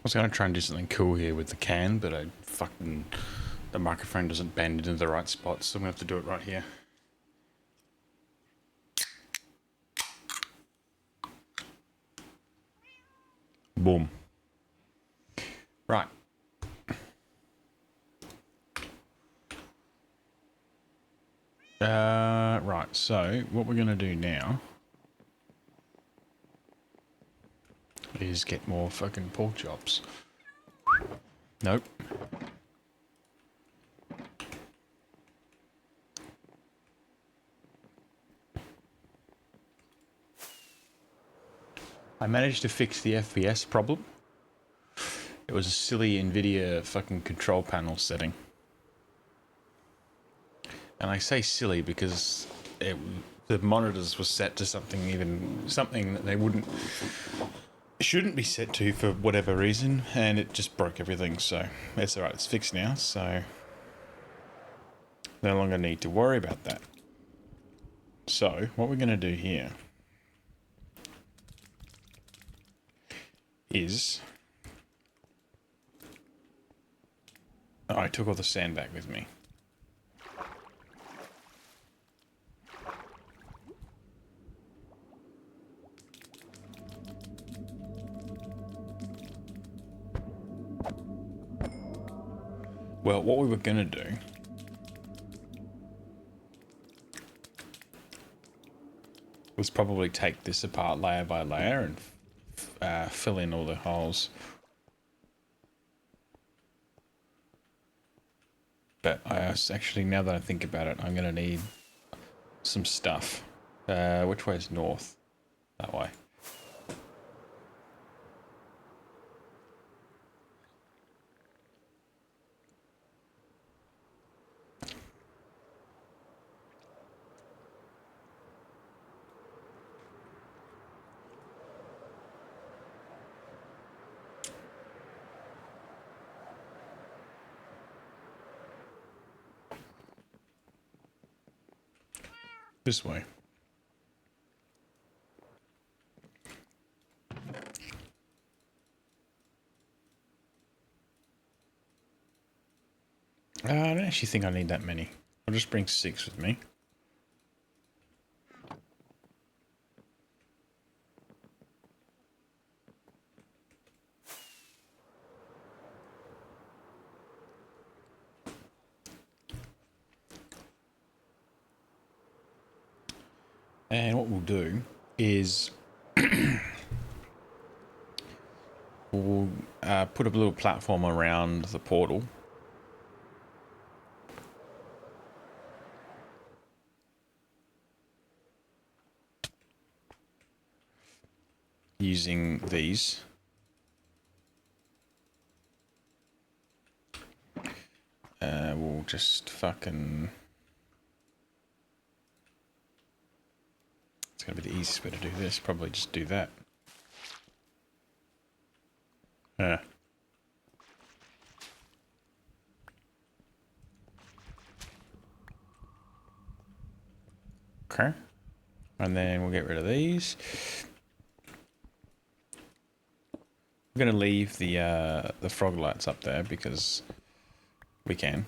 was going to try and do something cool here with the can, but the microphone doesn't bend into the right spot, so I'm going to have to do it right here. Boom. Right. Right, so what we're going to do now is get more fucking pork chops. Nope. I managed to fix the FPS problem. It was a silly NVIDIA fucking control panel setting. And I say silly because the monitors were set to something that they shouldn't be set to for whatever reason, and it just broke everything. So it's alright, it's fixed now, so no longer need to worry about that. So what we're going to do here is I took all the sand back with me. Well, what we were going to do was probably take this apart layer by layer and fill in all the holes. But actually, now that I think about it, I'm going to need some stuff. Which way is north? That way. This way. I don't actually think I need that many. I'll just bring 6 with me. And what we'll do is we'll put a little platform around the portal. Using these. We'll just fucking... It's going to be the easiest way to do this. Probably just do that. Okay. And then we'll get rid of these. We're going to leave the frog lights up there because we can.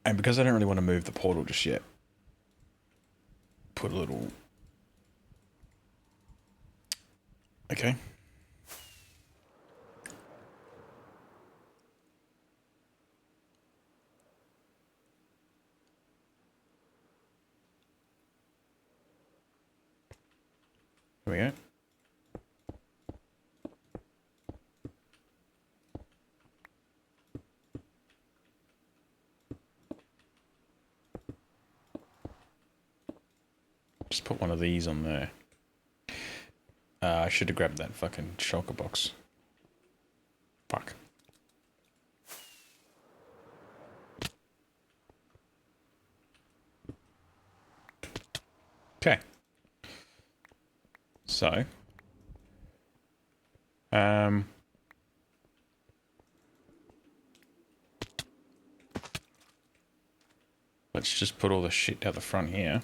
And because I don't really want to move the portal just yet, put a little... Okay. There we go. Just put one of these on there. I should have grabbed that fucking shulker box. Fuck. Okay. So. Let's just put all the shit down the front here.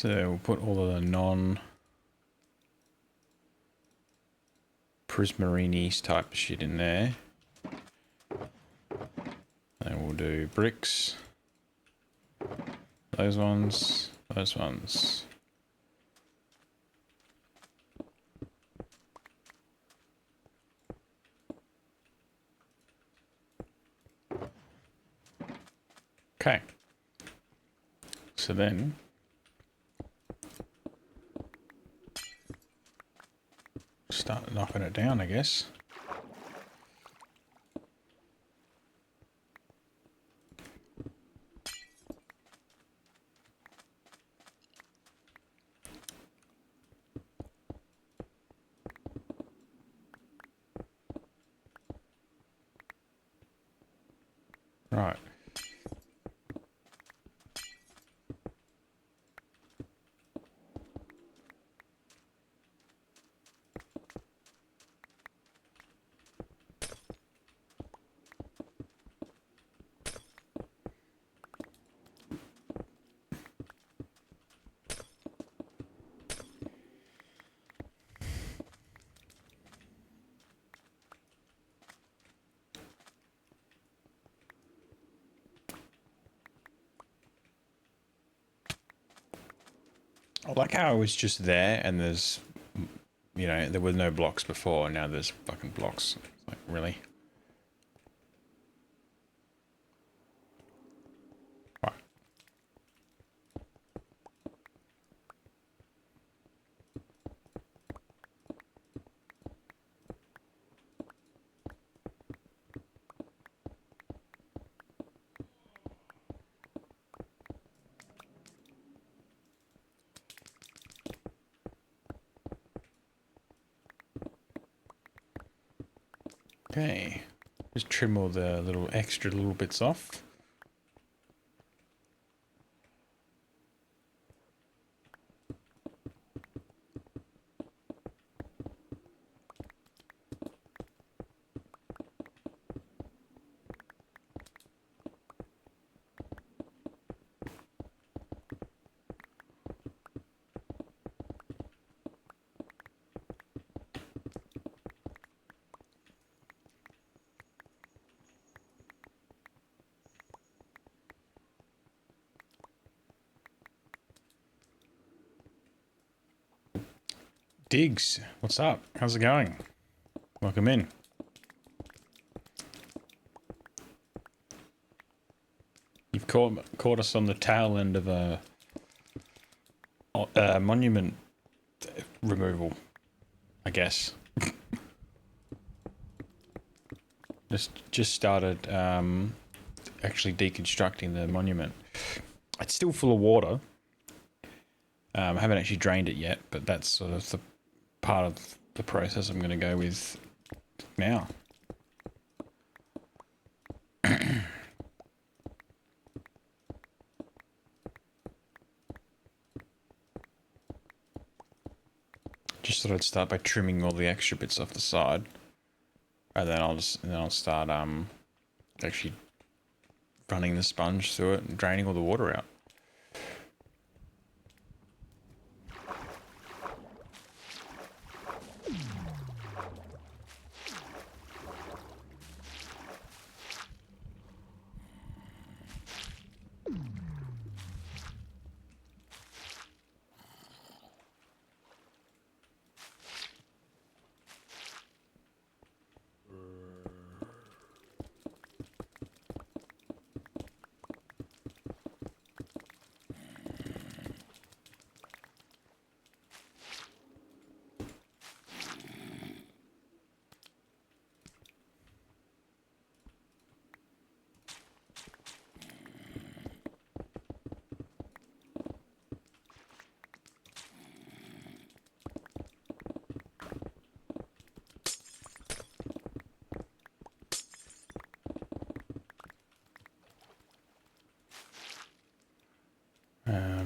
So we'll put all of the non-Prismarines type of shit in there. And we'll do bricks. Those ones. Those ones. Okay. So then start knocking it down, I guess. Right. I like how it was just there and there's, you know, there were no blocks before and now there's fucking blocks. It's like, really? Right. Okay. Just trim all the little extra little bits off. Diggs, what's up? How's it going? Welcome in. You've caught us on the tail end of a monument removal, I guess. just started actually deconstructing the monument. It's still full of water. I haven't actually drained it yet, but that's sort of the part of the process I'm going to go with now. Just thought I'd start by trimming all the extra bits off the side, and then I'll start actually running the sponge through it and draining all the water out.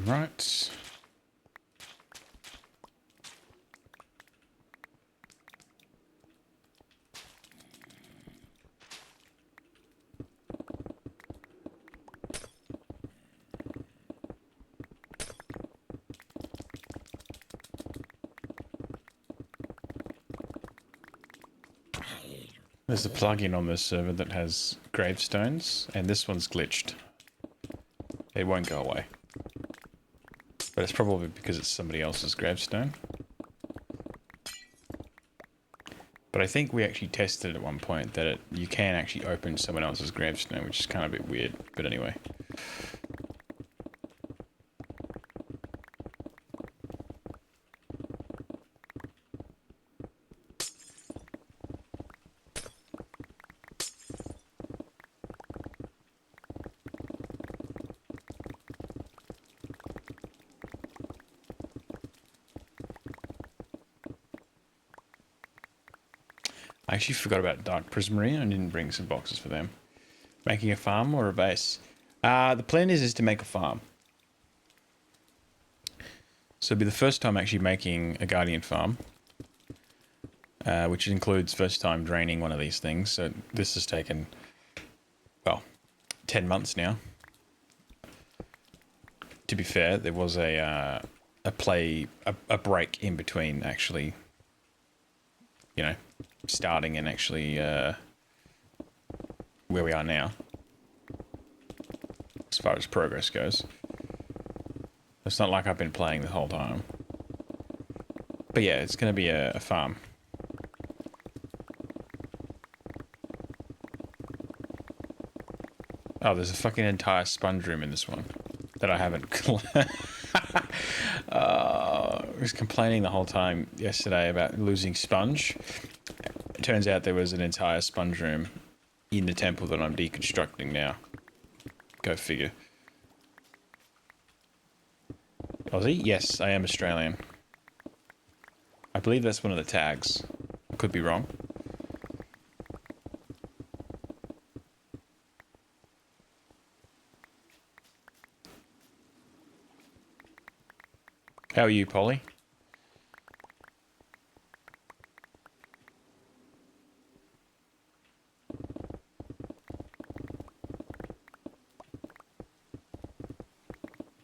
Right. There's a plugin on this server that has gravestones, and this one's glitched. It won't go away. But it's probably because it's somebody else's gravestone. But I think we actually tested at one point that you can actually open someone else's gravestone, which is kind of a bit weird. But anyway. I actually forgot about Dark Prismarine. I didn't bring some boxes for them. Making a farm or a base? The plan is to make a farm. So it'll be the first time actually making a Guardian farm. Which includes first time draining one of these things. So this has taken, well, 10 months now. To be fair, there was a break in between actually, you know, starting and actually where we are now as far as progress goes. It's not like I've been playing the whole time, but yeah, it's going to be a farm. Oh, there's a fucking entire sponge room in this one that I haven't I was complaining the whole time yesterday about losing sponge. It turns out there was an entire sponge room in the temple that I'm deconstructing now. Go figure. Aussie? Yes, I am Australian. I believe that's one of the tags. I could be wrong. How are you, Polly?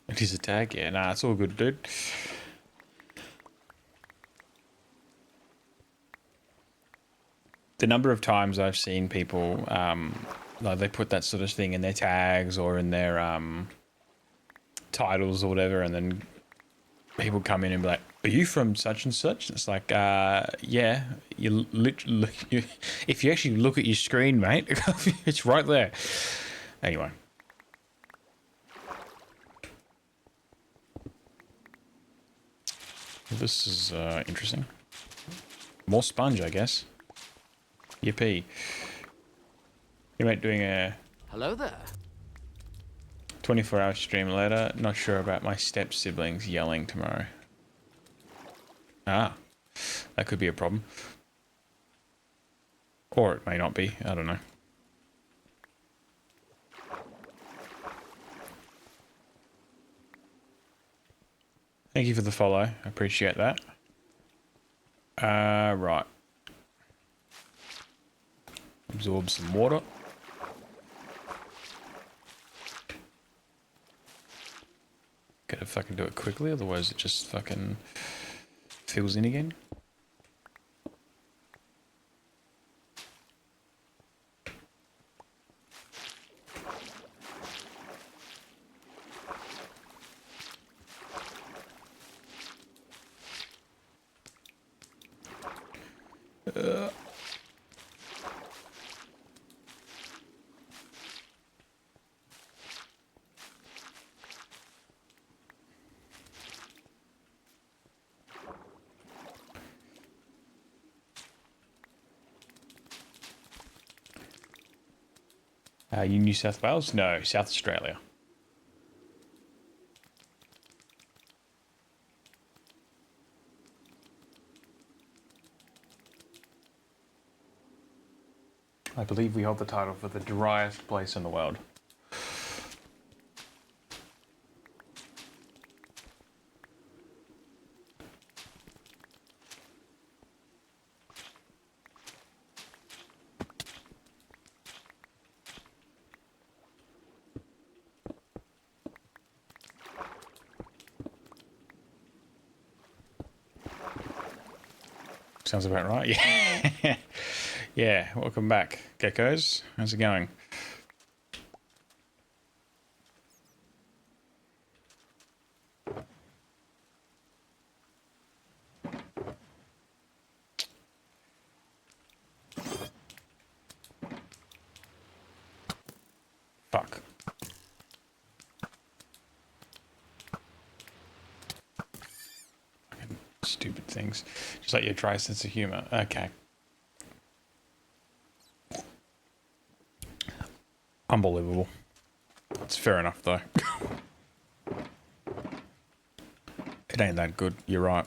It is a tag? Yeah, nah, it's all good, dude. The number of times I've seen people, like they put that sort of thing in their tags or in their titles or whatever, and then people come in and be like, "Are you from such and such?" And it's like, yeah. You literally, if you actually look at your screen, mate, it's right there. Anyway. This is interesting. More sponge, I guess. Yippee. You mate doing a... Hello there. 24-hour stream later. Not sure about my step siblings yelling tomorrow. Ah. That could be a problem. Or it may not be. I don't know. Thank you for the follow. I appreciate that. Right. Absorb some water. Gotta fucking do it quickly, otherwise it just fucking fills in again. You New South Wales? No, South Australia. I believe we hold the title for the driest place in the world. Sounds about right, yeah. Yeah, welcome back, geckos. How's it going? Fuck. Fucking stupid things. Just like your dry sense of humor. Okay. Unbelievable. It's fair enough, though. It ain't that good. You're right.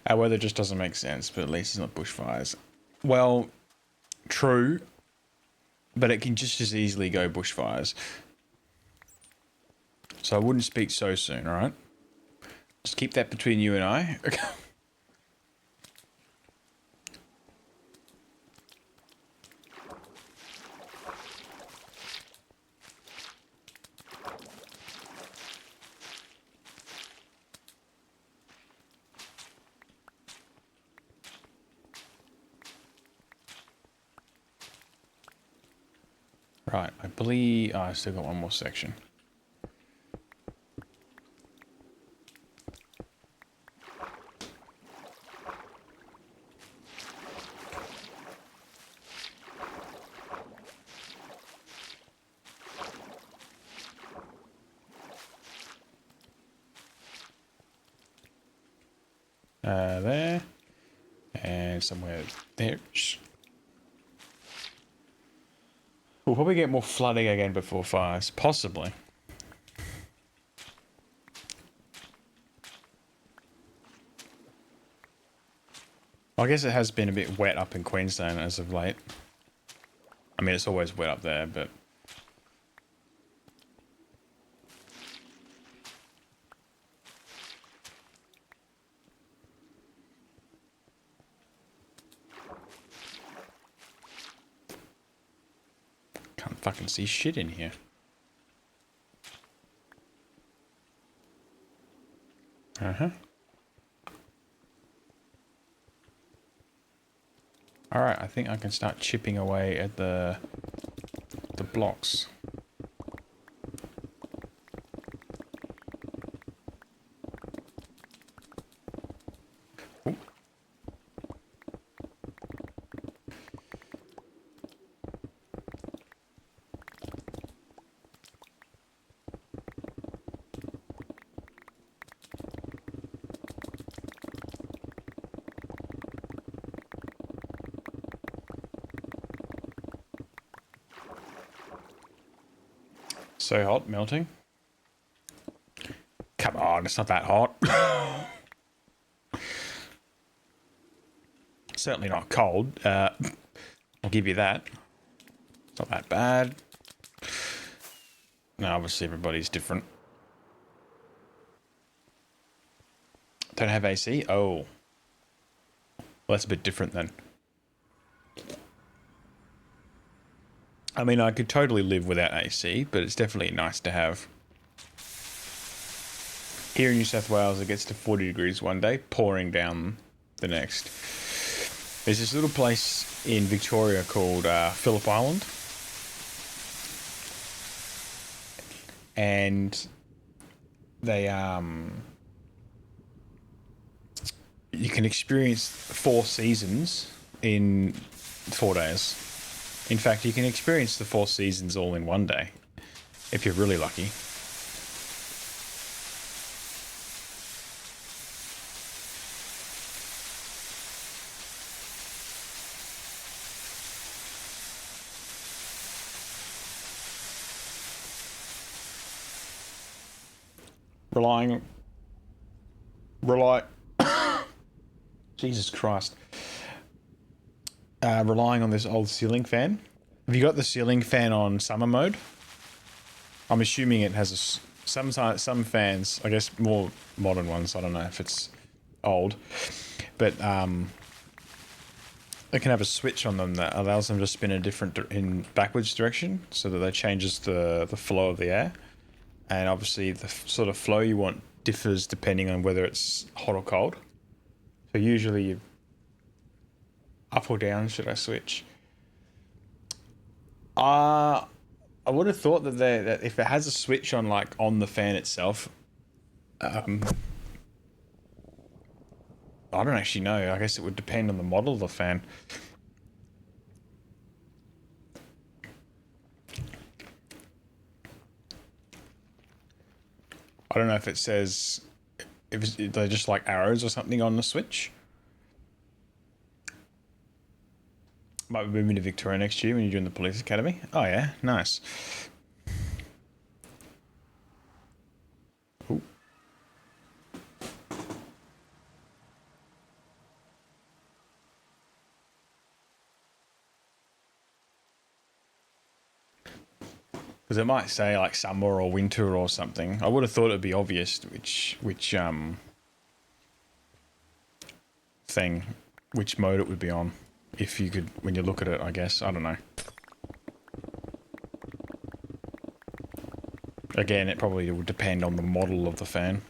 Our weather just doesn't make sense, but at least it's not bushfires. Well, true, but it can just as easily go bushfires. So I wouldn't speak so soon, alright? Just keep that between you and I. Right, I believe I still got one more section. There. And somewhere there. We'll probably get more flooding again before fires. Possibly. I guess it has been a bit wet up in Queensland as of late. I mean, it's always wet up there, but... Can't fucking see shit in here. Uh-huh. Alright, I think I can start chipping away at the blocks. Ooh. So hot, melting. Come on, it's not that hot. Certainly not cold. I'll give you that. It's not that bad. No, obviously everybody's different. Don't have AC? Oh. Well, that's a bit different then. I mean, I could totally live without AC, but it's definitely nice to have. Here in New South Wales, it gets to 40 degrees one day, pouring down the next. There's this little place in Victoria called Phillip Island. And they, you can experience 4 seasons in 4 days. In fact, you can experience the 4 seasons all in one day, if you're really lucky. Jesus Christ. Relying on this old ceiling fan. Have you got the ceiling fan on summer mode? I'm assuming it has some fans, I guess more modern ones, I don't know if it's old, but they can have a switch on them that allows them to spin in backwards direction, so that that changes the flow of the air. And obviously the sort of flow you want differs depending on whether it's hot or cold. So usually you up or down should I switch? I would have thought that if it has a switch on like on the fan itself, um, I don't actually know. I guess it would depend on the model of the fan. I don't know if it says if they're just like arrows or something on the switch. Might be moving to Victoria next year when you're doing the police academy. Oh yeah, nice. Ooh. Because it might say like summer or winter or something. I would have thought it'd be obvious which thing, which mode it would be on, if you could when you look at it. I guess I don't know. Again, it probably would depend on the model of the fan.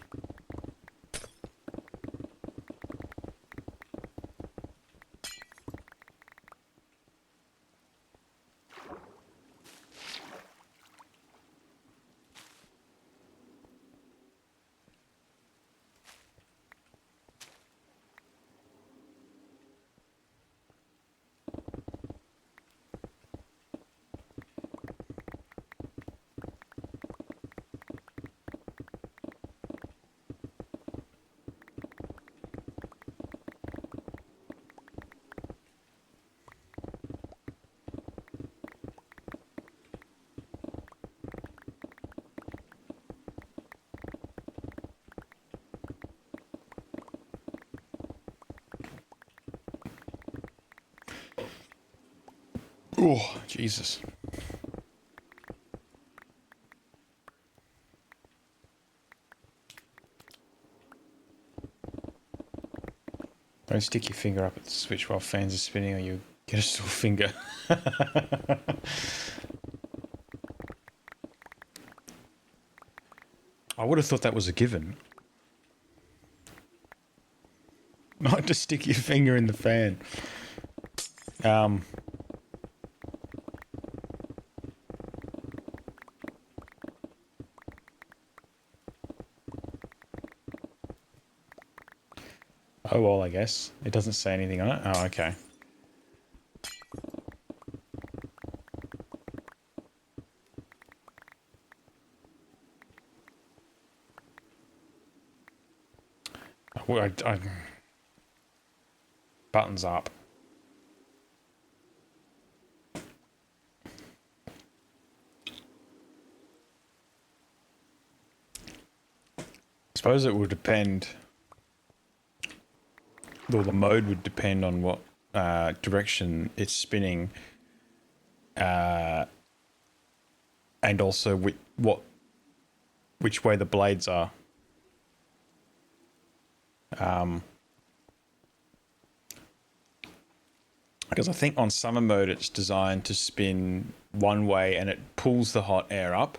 Oh, Jesus. Don't stick your finger up at the switch while fans are spinning or you get a sore finger. I would have thought that was a given. Not to stick your finger in the fan. Oh well, I guess. It doesn't say anything on it. Oh, okay. Well, buttons up. I suppose it would depend. Well, the mode would depend on what direction it's spinning, and also which way the blades are. Because I think on summer mode it's designed to spin one way and it pulls the hot air up,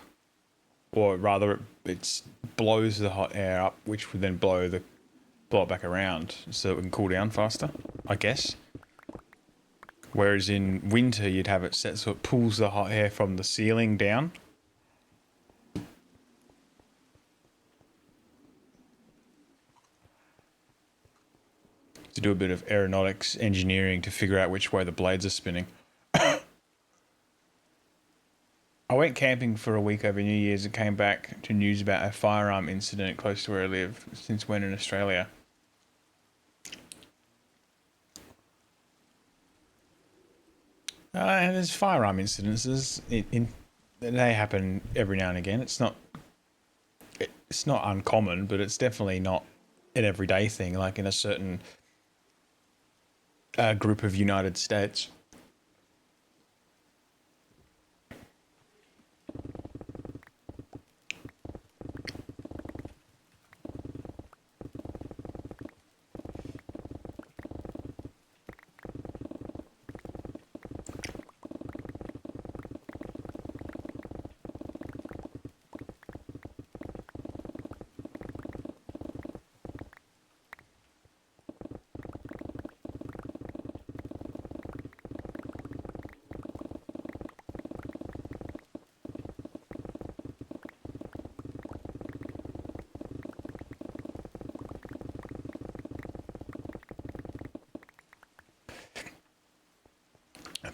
or rather it blows the hot air up, which would then blow it back around so it can cool down faster, I guess. Whereas in winter you'd have it set so it pulls the hot air from the ceiling down. To do a bit of aeronautics engineering to figure out which way the blades are spinning. I went camping for a week over New Year's and came back to news about a firearm incident close to where I live. Since when in Australia? There's firearm incidences. They happen every now and again. It's not uncommon, but it's definitely not an everyday thing. Like in a certain group of United States.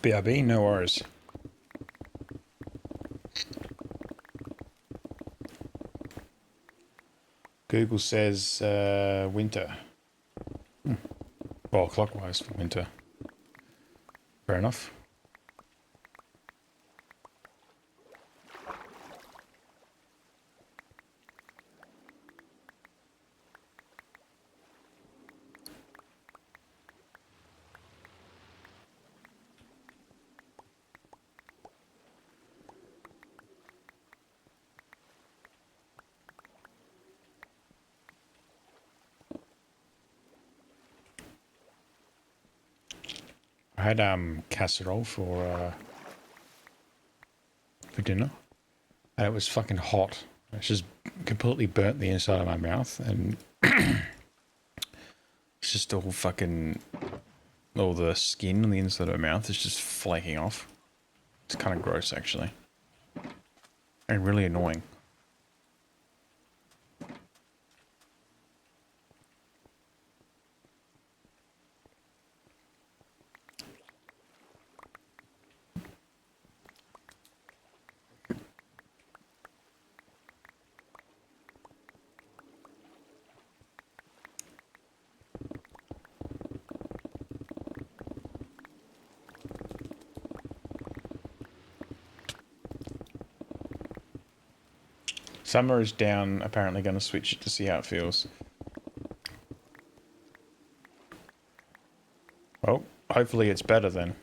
BRB, no worries. Google says winter. Well, clockwise for winter. Fair enough. I had casserole for dinner, and it was fucking hot. It's just completely burnt the inside of my mouth, and it's just all fucking all the skin on the inside of my mouth is just flaking off. It's kind of gross, actually, and really annoying. Summer is down, apparently going to switch it to see how it feels. Well, hopefully it's better then.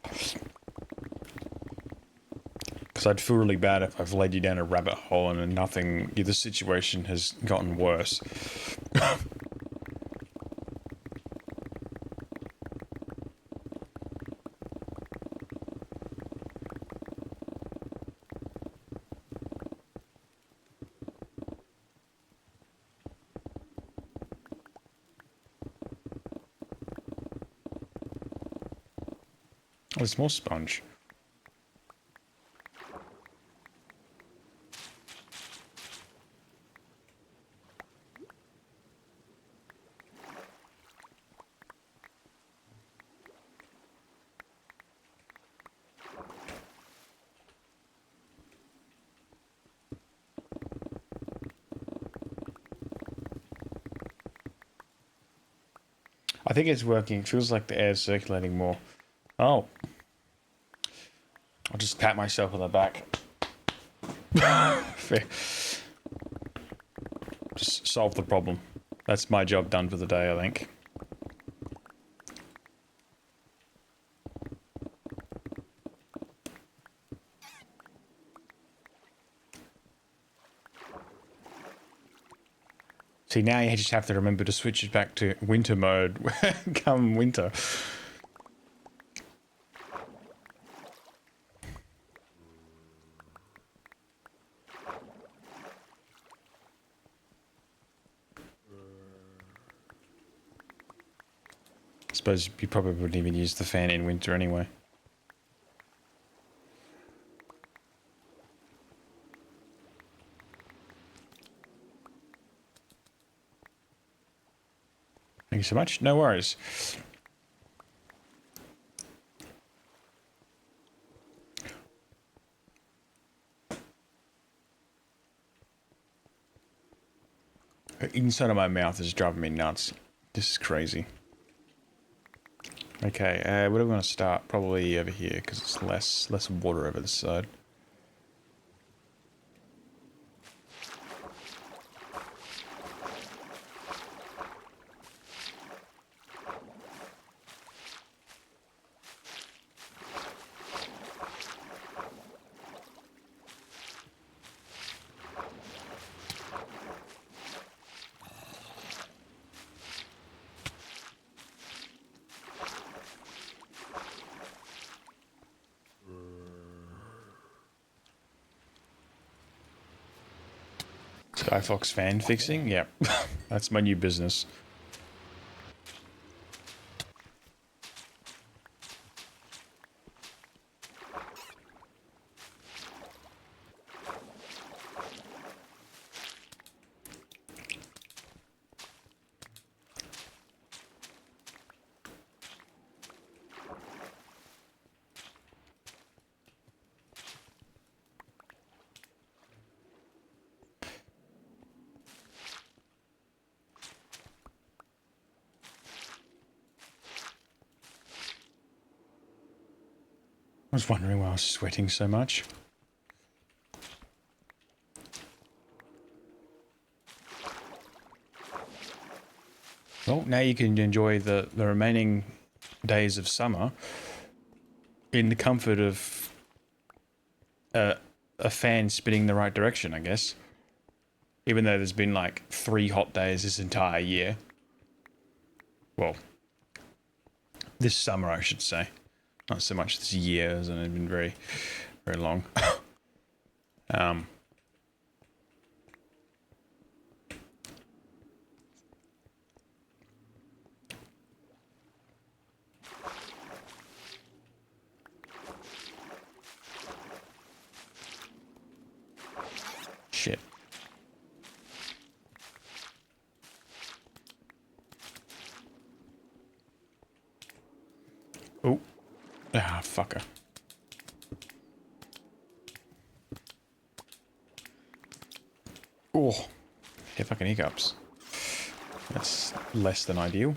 Because I'd feel really bad if I've led you down a rabbit hole and nothing, the situation has gotten worse. Oh, there's more sponge. I think it's working. It feels like the air's circulating more. Oh. I'll just pat myself on the back. Just solve the problem. That's my job done for the day, I think. See, now you just have to remember to switch it back to winter mode come winter. I suppose you probably wouldn't even use the fan in winter anyway. Thank you so much. No worries. The inside of my mouth is driving me nuts. This is crazy. Okay, where do we want to start? Probably over here, because it's less water over this side. Skyfox fan fixing? Yep. That's my new business. I was wondering why I was sweating so much. Well, now you can enjoy the remaining days of summer in the comfort of a fan spinning the right direction, I guess. Even though there's been like 3 hot days this entire year. Well, this summer, I should say. Not so much this year, as it's been very, very long. um, shit. Oh. Ah, fucker. Oh. Yeah, fucking hiccups. That's less than ideal.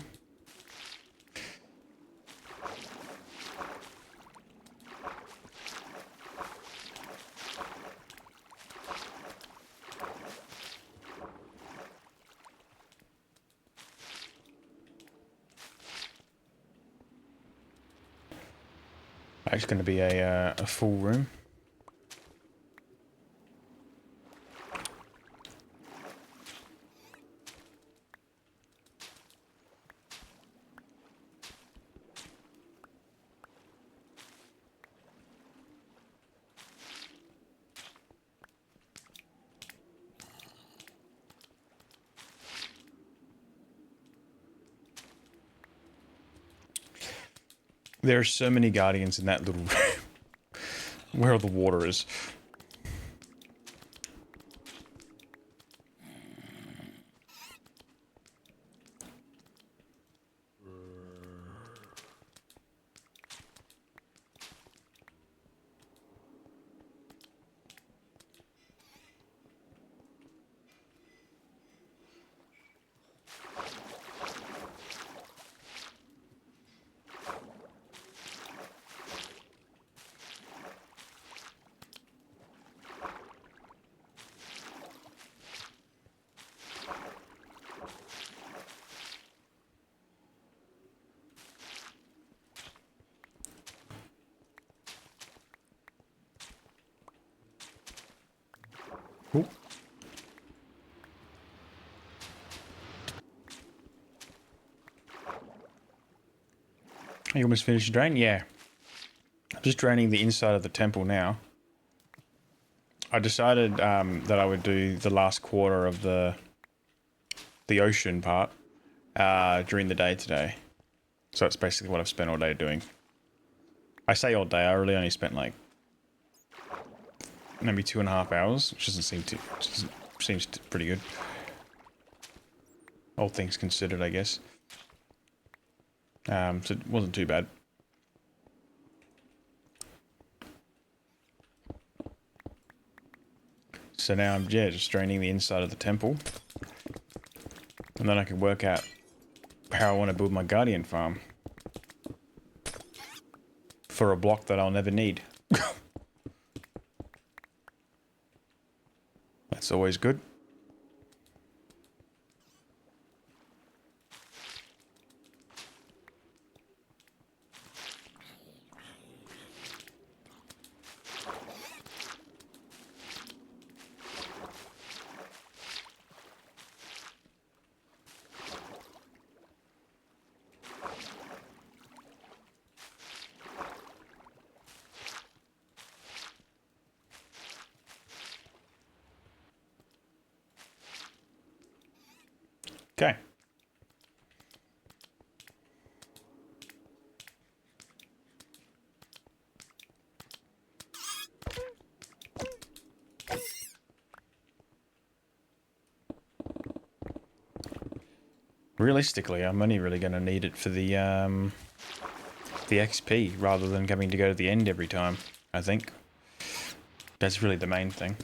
It's going to be a full room. There are so many guardians in that little room. Where all the water is. Ooh. You almost finished your drain? Yeah. I'm just draining the inside of the temple now. I decided that I would do the last quarter of the ocean part during the day today. So it's basically what I've spent all day doing. I say all day, I really only spent like maybe 2.5 hours, which doesn't seem seems pretty good. All things considered, I guess. So it wasn't too bad. So now I'm just draining the inside of the temple. And then I can work out how I want to build my guardian farm. For a block that I'll never need. That's always good. Okay. Realistically, I'm only really going to need it for the XP rather than having to go to the end every time, I think. That's really the main thing.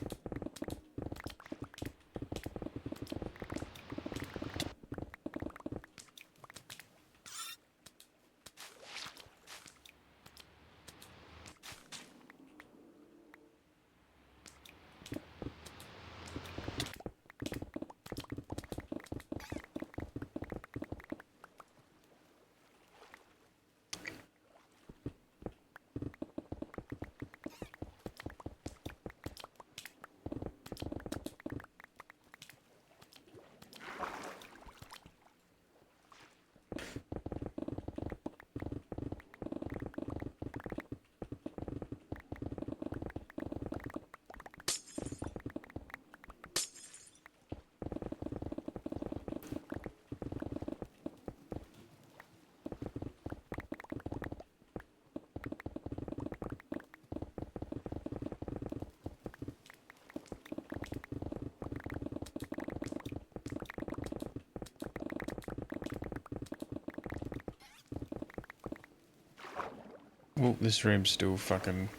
Well, this room's still fucking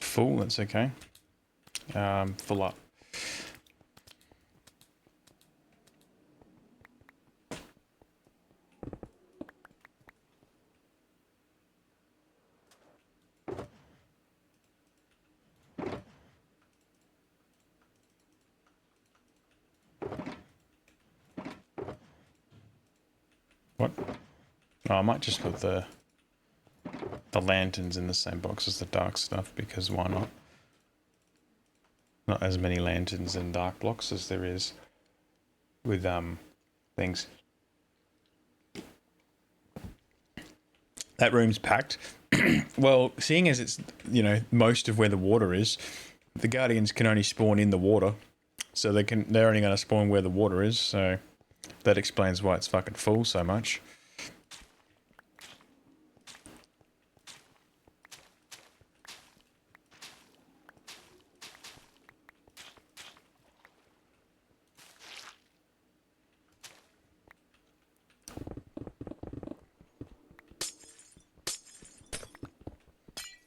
full. That's okay. Full up. What? Oh, I might just put the lanterns in the same box as the dark stuff, because why not? Not as many lanterns in dark blocks as there is with things. That room's packed. Well, seeing as it's, you know, most of where the water is, the Guardians can only spawn in the water. So they're only going to spawn where the water is, so that explains why it's fucking full so much.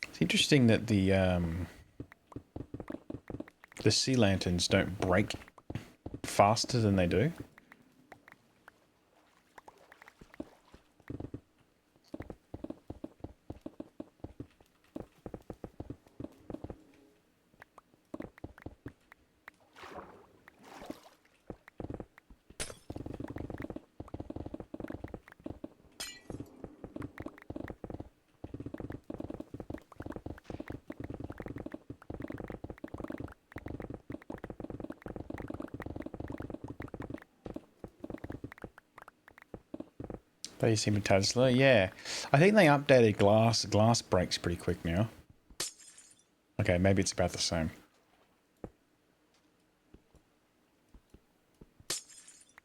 It's interesting that the sea lanterns don't break faster than they do. They seem Tesla, yeah. I think they updated glass. Glass breaks pretty quick now. Okay, maybe it's about the same.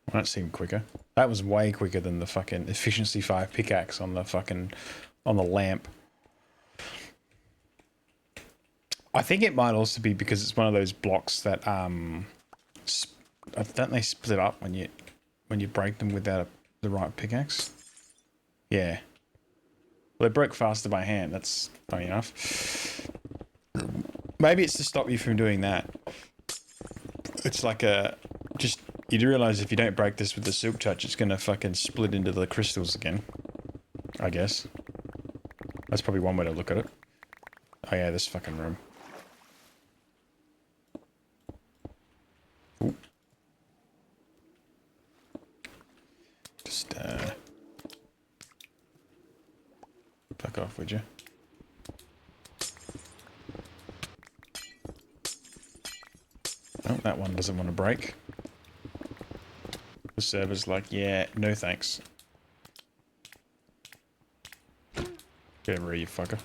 Well, that seemed quicker. That was way quicker than the fucking efficiency 5 pickaxe on the fucking on the lamp. I think it might also be because it's one of those blocks that don't they split up when you break them without the right pickaxe? Yeah. Well, they broke faster by hand. That's funny enough. Maybe it's to stop you from doing that. It's like you do realise if you don't break this with the silk touch, it's going to fucking split into the crystals again. I guess. That's probably one way to look at it. Oh yeah, this fucking room. Ooh. Just, fuck off, would you? Oh, that one doesn't want to break. The server's like, yeah, no thanks. Get over here, you fucker.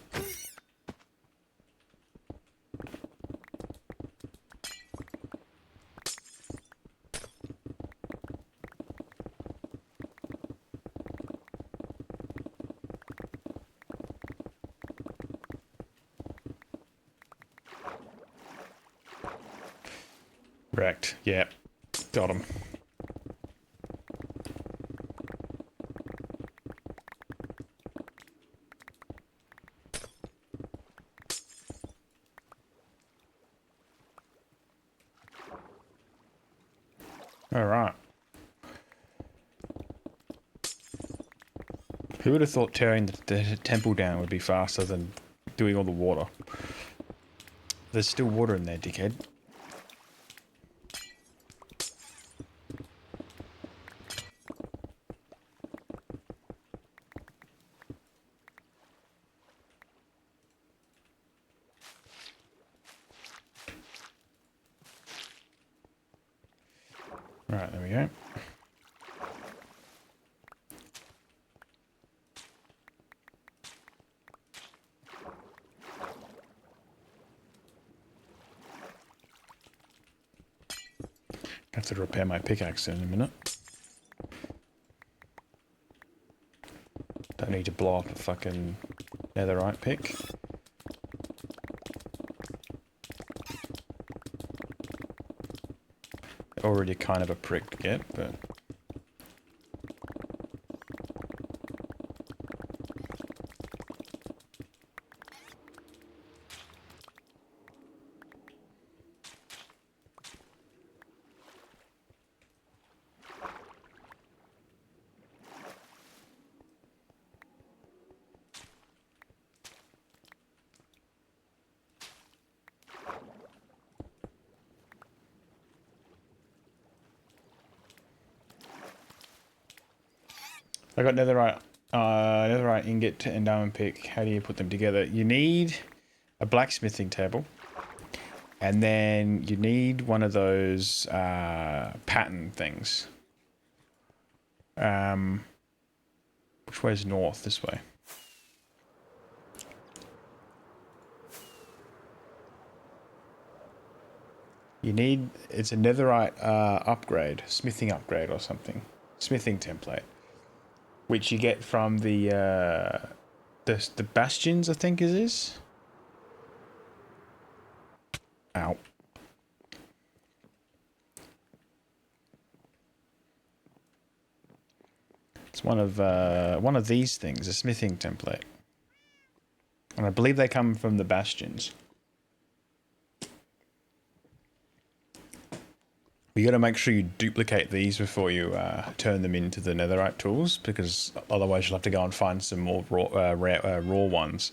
Wrecked. Yeah. Got him. Alright. Who would have thought tearing the temple down would be faster than doing all the water? There's still water in there, dickhead. Right, there we go. Have to repair my pickaxe in a minute. Don't need to blow up a fucking netherite pick. Already kind of a prick to get, but... I got netherite ingot and diamond pick. How do you put them together? You need a blacksmithing table, and then you need one of those pattern things. Which way is north? This way. You need, it's a netherite upgrade, smithing upgrade or something. Smithing template. Which you get from the bastions, I think it is. Ow. It's one of these things, a smithing template. And I believe they come from the bastions. You got to make sure you duplicate these before you turn them into the netherite tools, because otherwise you'll have to go and find some more raw ones.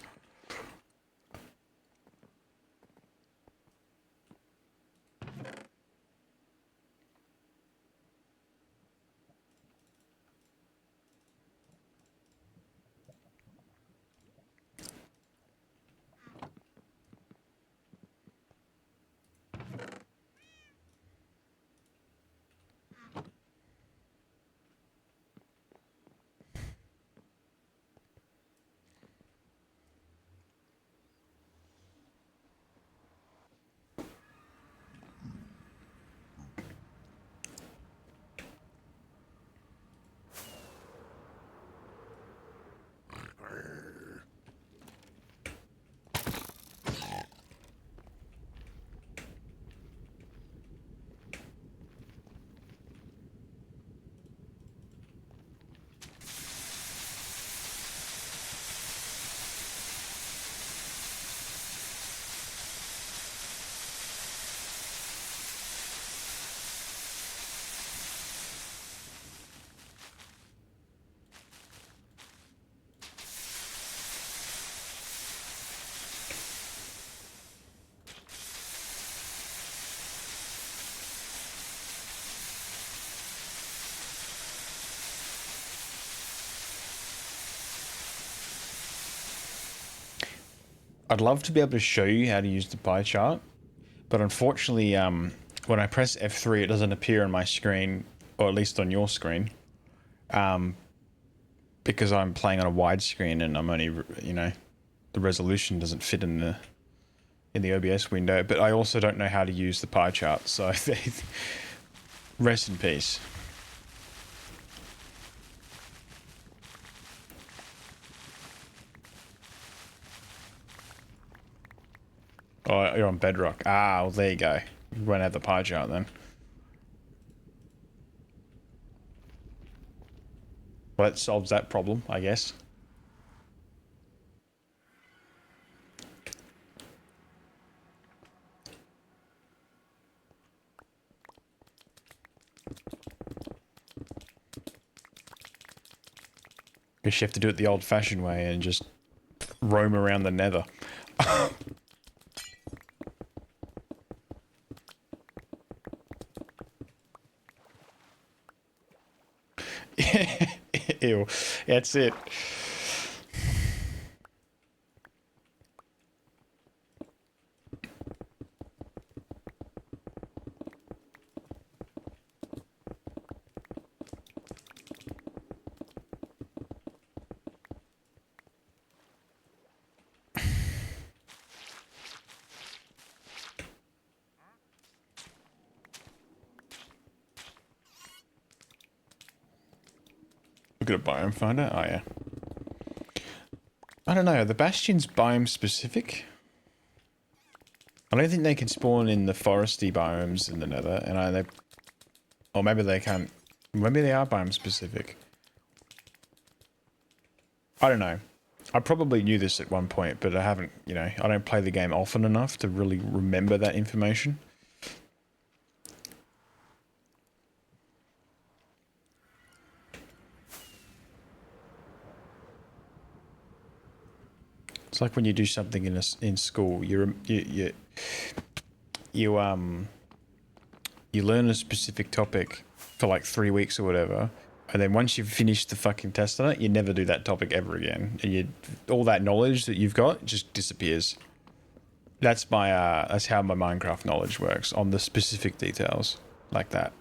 I'd love to be able to show you how to use the pie chart, but unfortunately, when I press F3, it doesn't appear on my screen, or at least on your screen, because I'm playing on a widescreen and I'm only, you know, the resolution doesn't fit in the OBS window. But I also don't know how to use the pie chart, so rest in peace. Oh, you're on Bedrock. Ah, well, there you go. You won't have the pie chart then. Well, that solves that problem, I guess. Guess you have to do it the old-fashioned way and just roam around the nether. Ew. That's it. Look at a biome finder. Oh, yeah. I don't know. Are the bastions biome specific? I don't think they can spawn in the foresty biomes in the nether, and or maybe they can't. Maybe they are biome specific. I don't know. I probably knew this at one point, but I haven't, you know, I don't play the game often enough to really remember that information. It's like when you do something in school, you learn a specific topic for like 3 weeks or whatever, And then once you've finished the fucking test on it, you never do that topic ever again. And all that knowledge that you've got just disappears. That's that's how my Minecraft knowledge works on the specific details like that.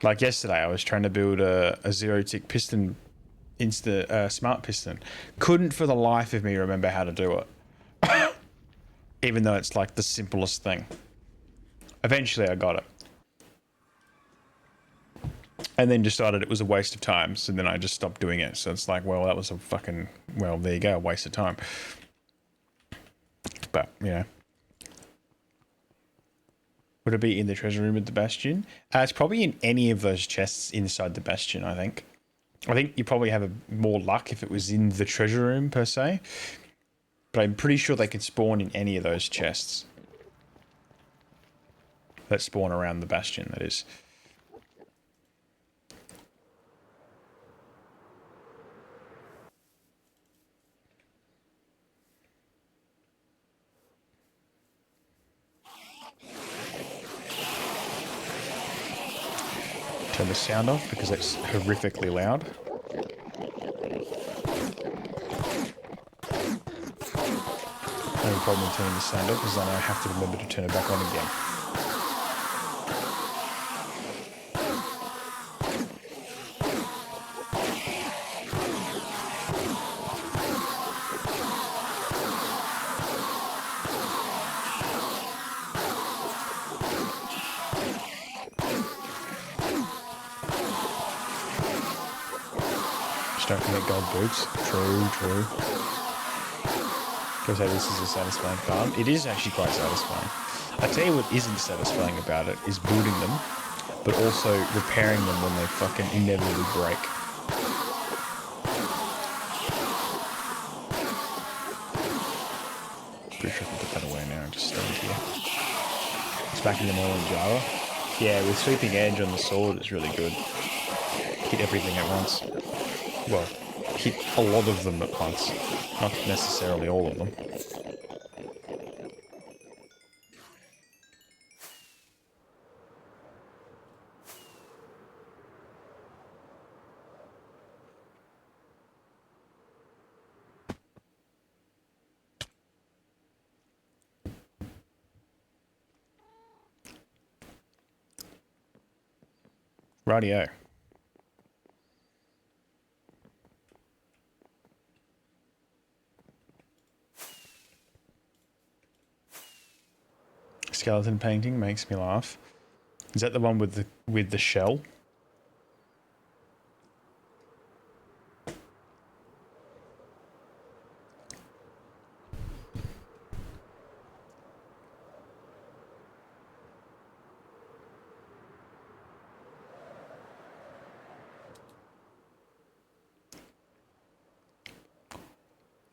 Like yesterday, I was trying to build a zero-tick piston, smart piston. Couldn't for the life of me remember how to do it. Even though it's like the simplest thing. Eventually I got it. And then decided it was a waste of time, so then I just stopped doing it. So it's like, well, that was a fucking, well, there you go, waste of time. But, you know. Would it be in the treasure room at the Bastion? It's probably in any of those chests inside the Bastion, I think. I think you probably have more luck if it was in the treasure room, per se. But I'm pretty sure they could spawn in any of those chests. That spawn around the Bastion, that is. Turn the sound off because it's horrifically loud. No problem in turning the sound off because then I have to remember to turn it back on again. Just don't forget gold boots. True. Because this is a satisfying farm. It is actually quite satisfying. I tell you what isn't satisfying about it is building them, but also repairing them when they fucking inevitably break. Pretty sure I can put that away now and just stand here. It's back in the normal Java. Yeah, with Sweeping Edge on the sword, it's really good. Hit everything at once. Well, hit a lot of them at once. Not necessarily all of them. Rightio. Skeleton painting makes me laugh. Is that the one with the shell?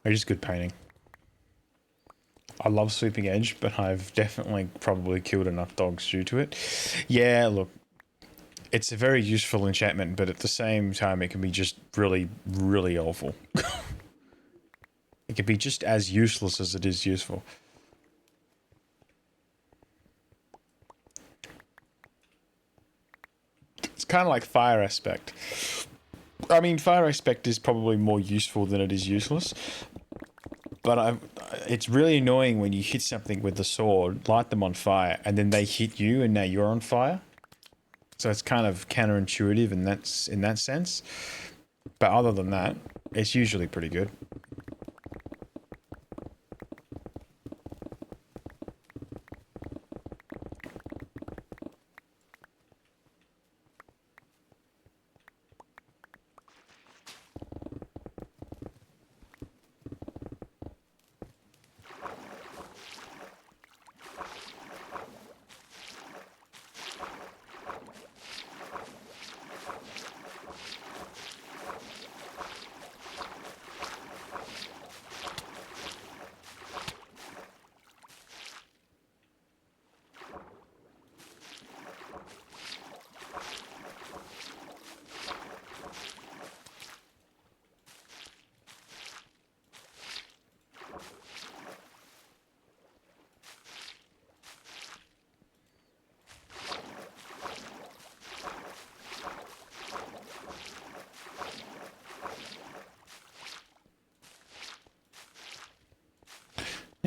Or just good painting. I love Sweeping Edge, but I've definitely probably killed enough dogs due to it. Yeah, look, it's a very useful enchantment, but at the same time, it can be just really, really awful. It can be just as useless as it is useful. It's kind of like Fire Aspect. I mean, Fire Aspect is probably more useful than it is useless. But it's really annoying when you hit something with the sword, light them on fire, and then they hit you and now you're on fire. So it's kind of counterintuitive in that sense. But other than that, it's usually pretty good.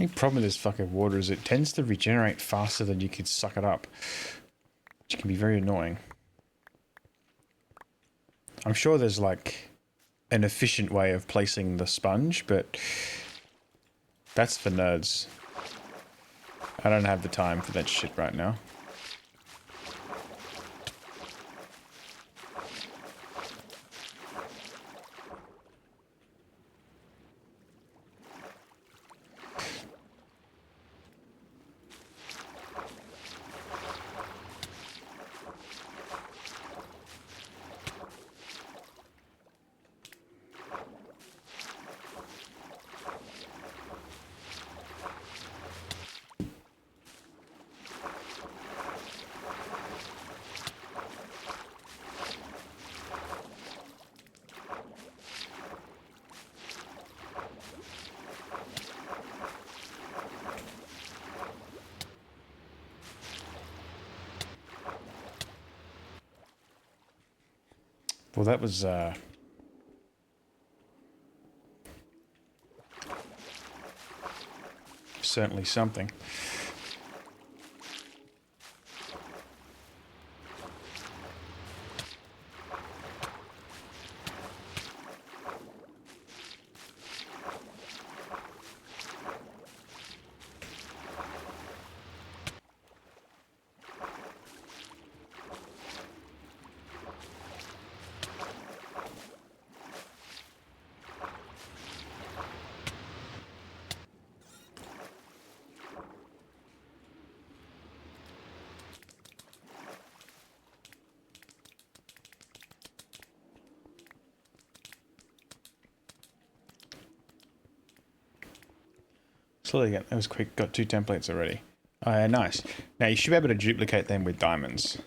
The only problem with this fucking water is it tends to regenerate faster than you could suck it up, which can be very annoying. I'm sure there's like an efficient way of placing the sponge, but that's for nerds. I don't have the time for that shit right now. Well, that was certainly something. So there you go. That was quick. Got 2 templates already. Nice. Now you should be able to duplicate them with diamonds.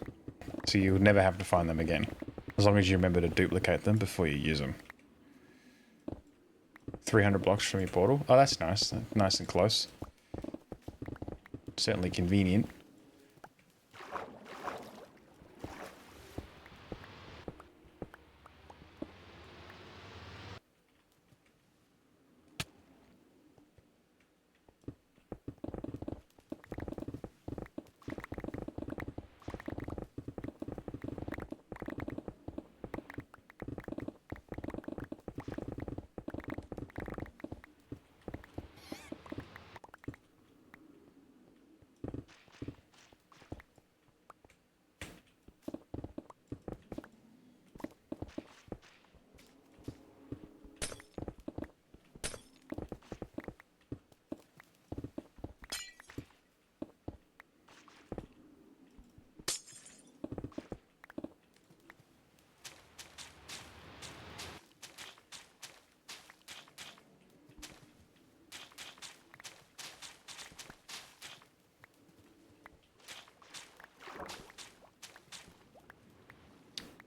So you'll never have to find them again. As long as you remember to duplicate them before you use them. 300 blocks from your portal. Oh, that's nice. Nice and close. Certainly convenient.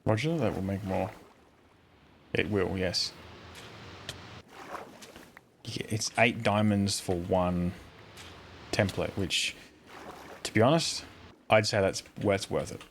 Roger, that will make more. It will, yes. It's 8 diamonds for 1 template, which, to be honest, I'd say that's worth it.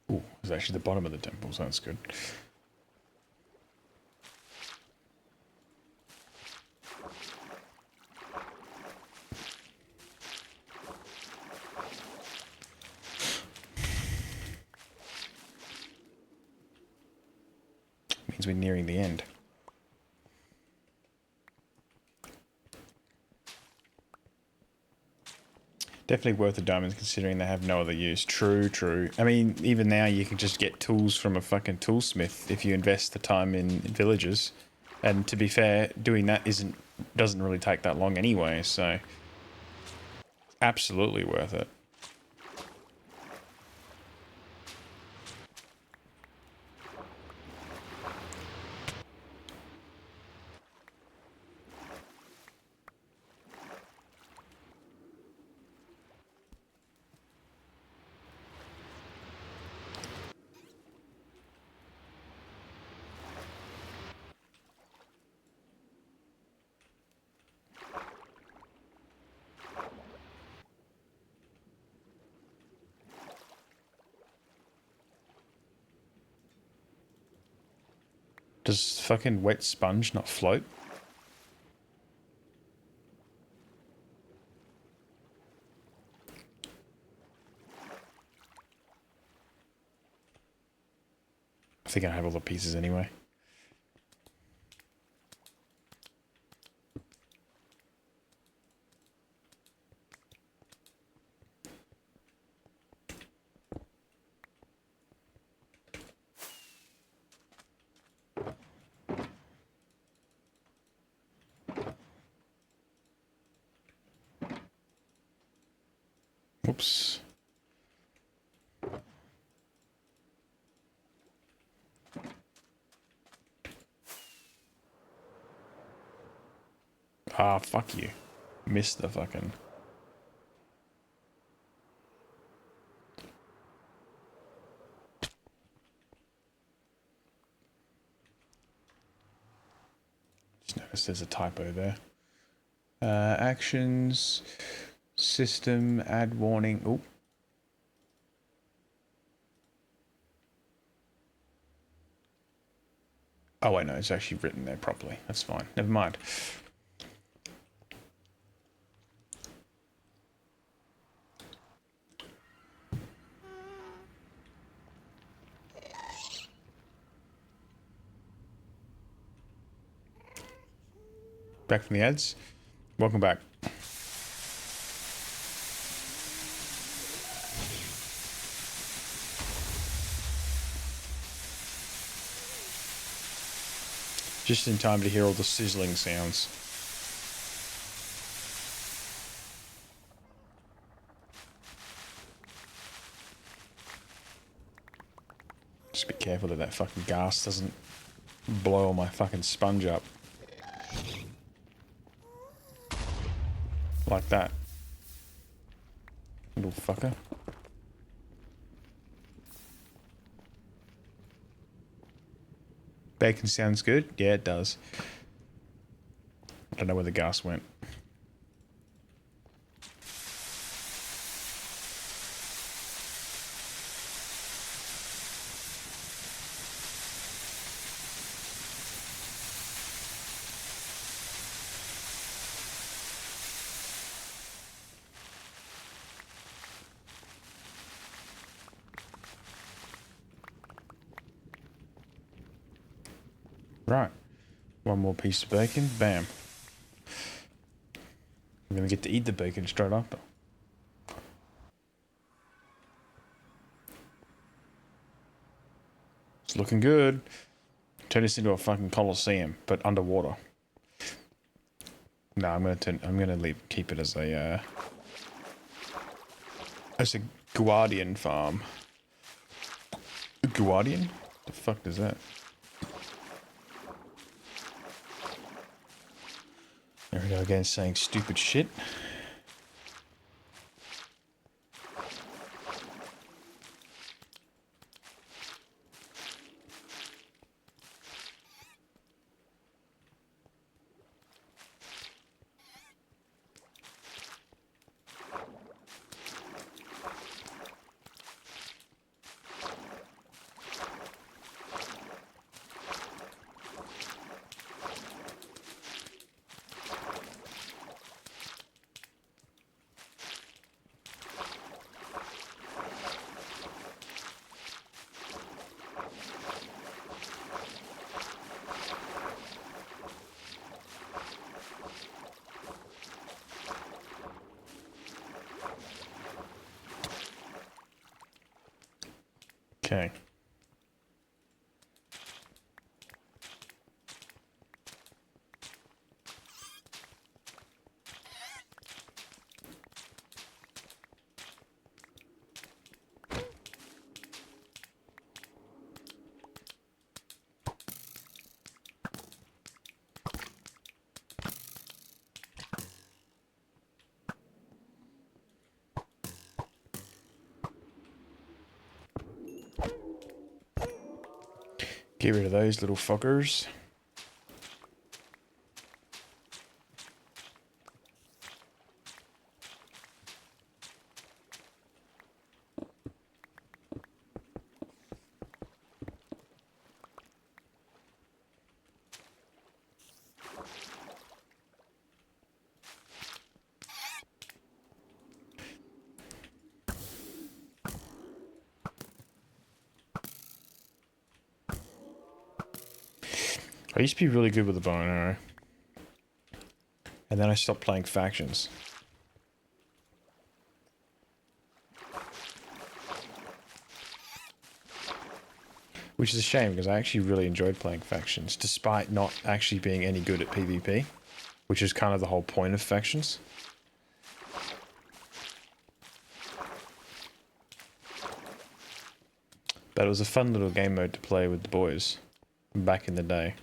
Ooh, it's actually the bottom of the temple, so that's good. Means we're nearing the end. Definitely worth the diamonds considering they have no other use. True, true. I mean, even now you can just get tools from a fucking toolsmith if you invest the time in villages. And to be fair, doing that doesn't really take that long anyway, so absolutely worth it. Does fucking wet sponge not float? I think I have all the pieces anyway. Oops. Ah, fuck you. Missed the fucking... Just noticed there's a typo there. Actions... System, add warning... Oh. Oh, wait, no, it's actually written there properly. That's fine. Never mind. Back from the ads. Welcome back. Just in time to hear all the sizzling sounds. Just be careful that fucking gas doesn't blow all my fucking sponge up. Like that. Little fucker. Bacon sounds good? Yeah, it does. I don't know where the gas went. Right. One more piece of bacon. Bam. I'm going to get to eat the bacon straight after. It's looking good. Turn this into a fucking coliseum, but underwater. No, I'm gonna keep it as a Guardian farm. Guardian? The fuck is that? There we go again, saying stupid shit. Okay. Get rid of those little fuckers. I used to be really good with the bow and arrow. And then I stopped playing factions. Which is a shame, because I actually really enjoyed playing factions, despite not actually being any good at PvP, which is kind of the whole point of factions. But it was a fun little game mode to play with the boys back in the day.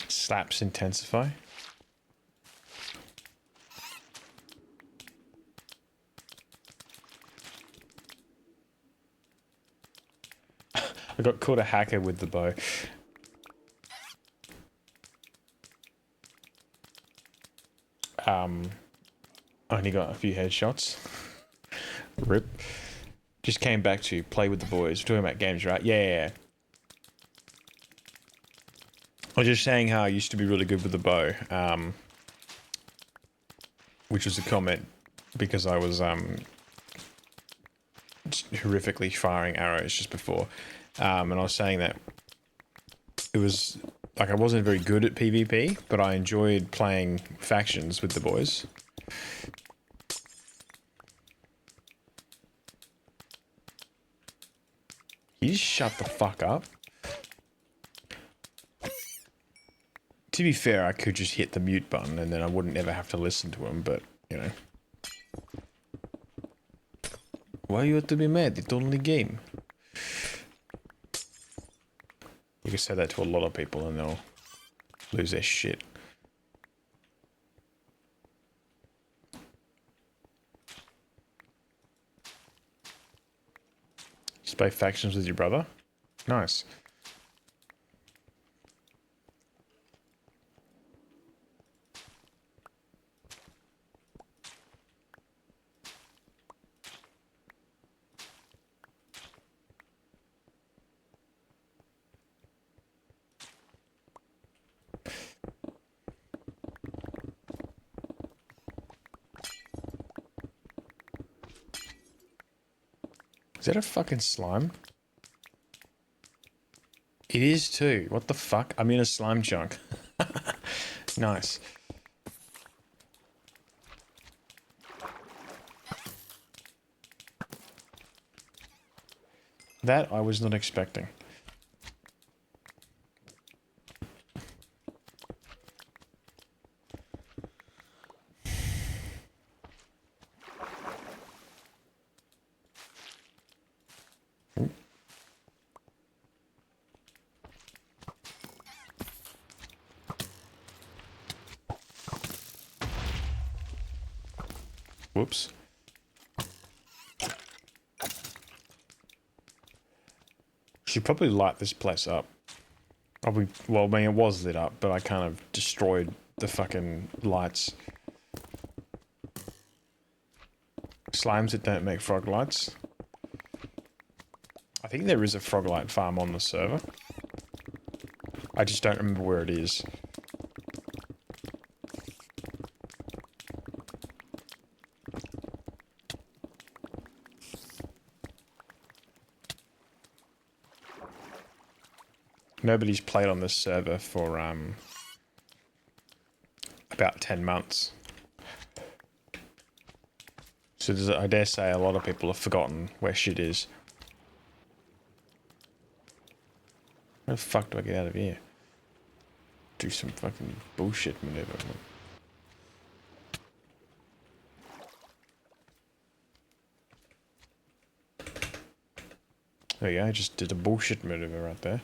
Slaps intensify. I got caught a hacker with the bow. Only got a few headshots. Rip. Just came back to play with the boys. We're talking about games, right? Yeah. I was just saying how I used to be really good with the bow. Which was a comment because I was horrifically firing arrows just before. And I was saying that it was like I wasn't very good at PvP, but I enjoyed playing factions with the boys. You just shut the fuck up. To be fair, I could just hit the mute button and then I wouldn't ever have to listen to him, but, you know. Why you have to be mad? It's only a game. You can say that to a lot of people and they'll lose their shit. Just play factions with your brother? Nice. Is that a fucking slime? It is too. What the fuck? I'm in a slime chunk. Nice. That I was not expecting. Whoops. Should probably light this place up. Well, I mean, it was lit up, but I kind of destroyed the fucking lights. Slimes that don't make frog lights. I think there is a frog light farm on the server. I just don't remember where it is. Nobody's played on this server for about 10 months. So I dare say a lot of people have forgotten where shit is. Where the fuck do I get out of here? Do some fucking bullshit maneuver. There you go, I just did a bullshit maneuver right there.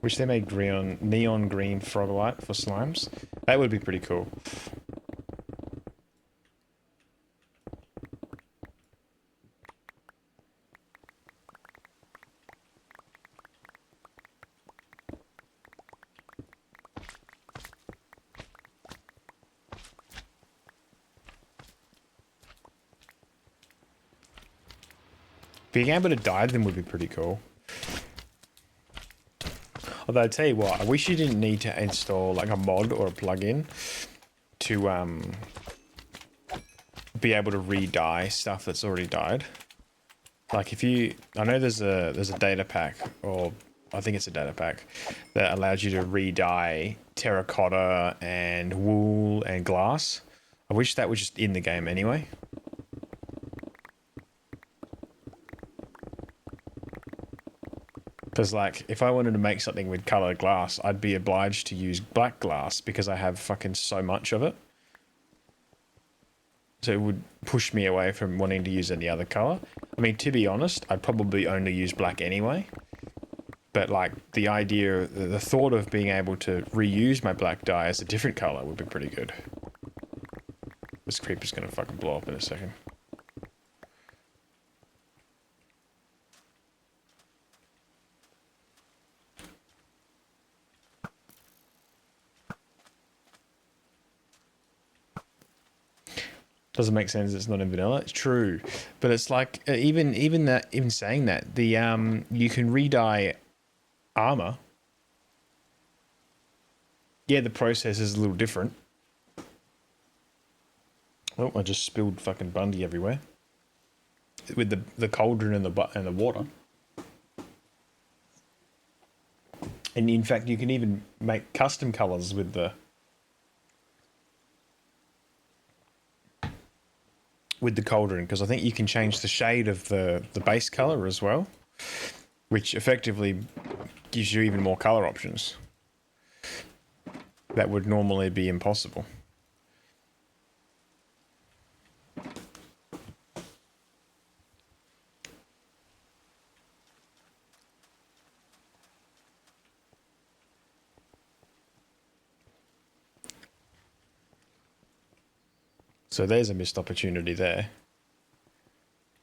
Wish they made neon green frog light for slimes. That would be pretty cool. Being able to dive them would be pretty cool. Although I tell you what, I wish you didn't need to install like a mod or a plugin to be able to re-dye stuff that's already died. Like if you, I know there's a data pack, or I think it's a data pack that allows you to re-dye terracotta and wool and glass. I wish that was just in the game anyway. Because, like, if I wanted to make something with coloured glass, I'd be obliged to use black glass because I have fucking so much of it. So it would push me away from wanting to use any other colour. I mean, to be honest, I'd probably only use black anyway. But, like, the idea, the thought of being able to reuse my black dye as a different colour would be pretty good. This creeper's going to fucking blow up in a second. Doesn't make sense. It's not in vanilla. It's true, but it's like even saying that the you can re-dye armor. Yeah, the process is a little different. Oh, I just spilled fucking Bundy everywhere. With the cauldron and the water. And in fact, you can even make custom colors with the cauldron, because I think you can change the shade of the base color as well, which effectively gives you even more color options that would normally be impossible. So there's a missed opportunity there.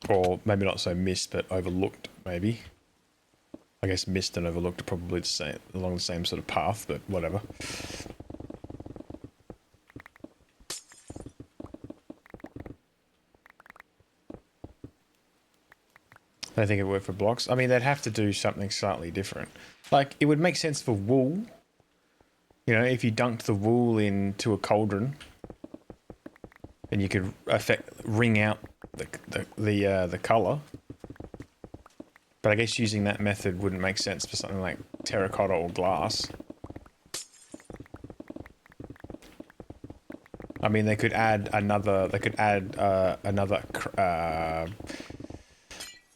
Or maybe not so missed, but overlooked, maybe. I guess missed and overlooked are probably the same, along the same sort of path, but whatever. I think it worked for blocks. I mean, they'd have to do something slightly different. Like, it would make sense for wool. You know, if you dunked the wool into a cauldron, and you could wring out the color. But I guess using that method wouldn't make sense for something like terracotta or glass. I mean, they could add another. They could add another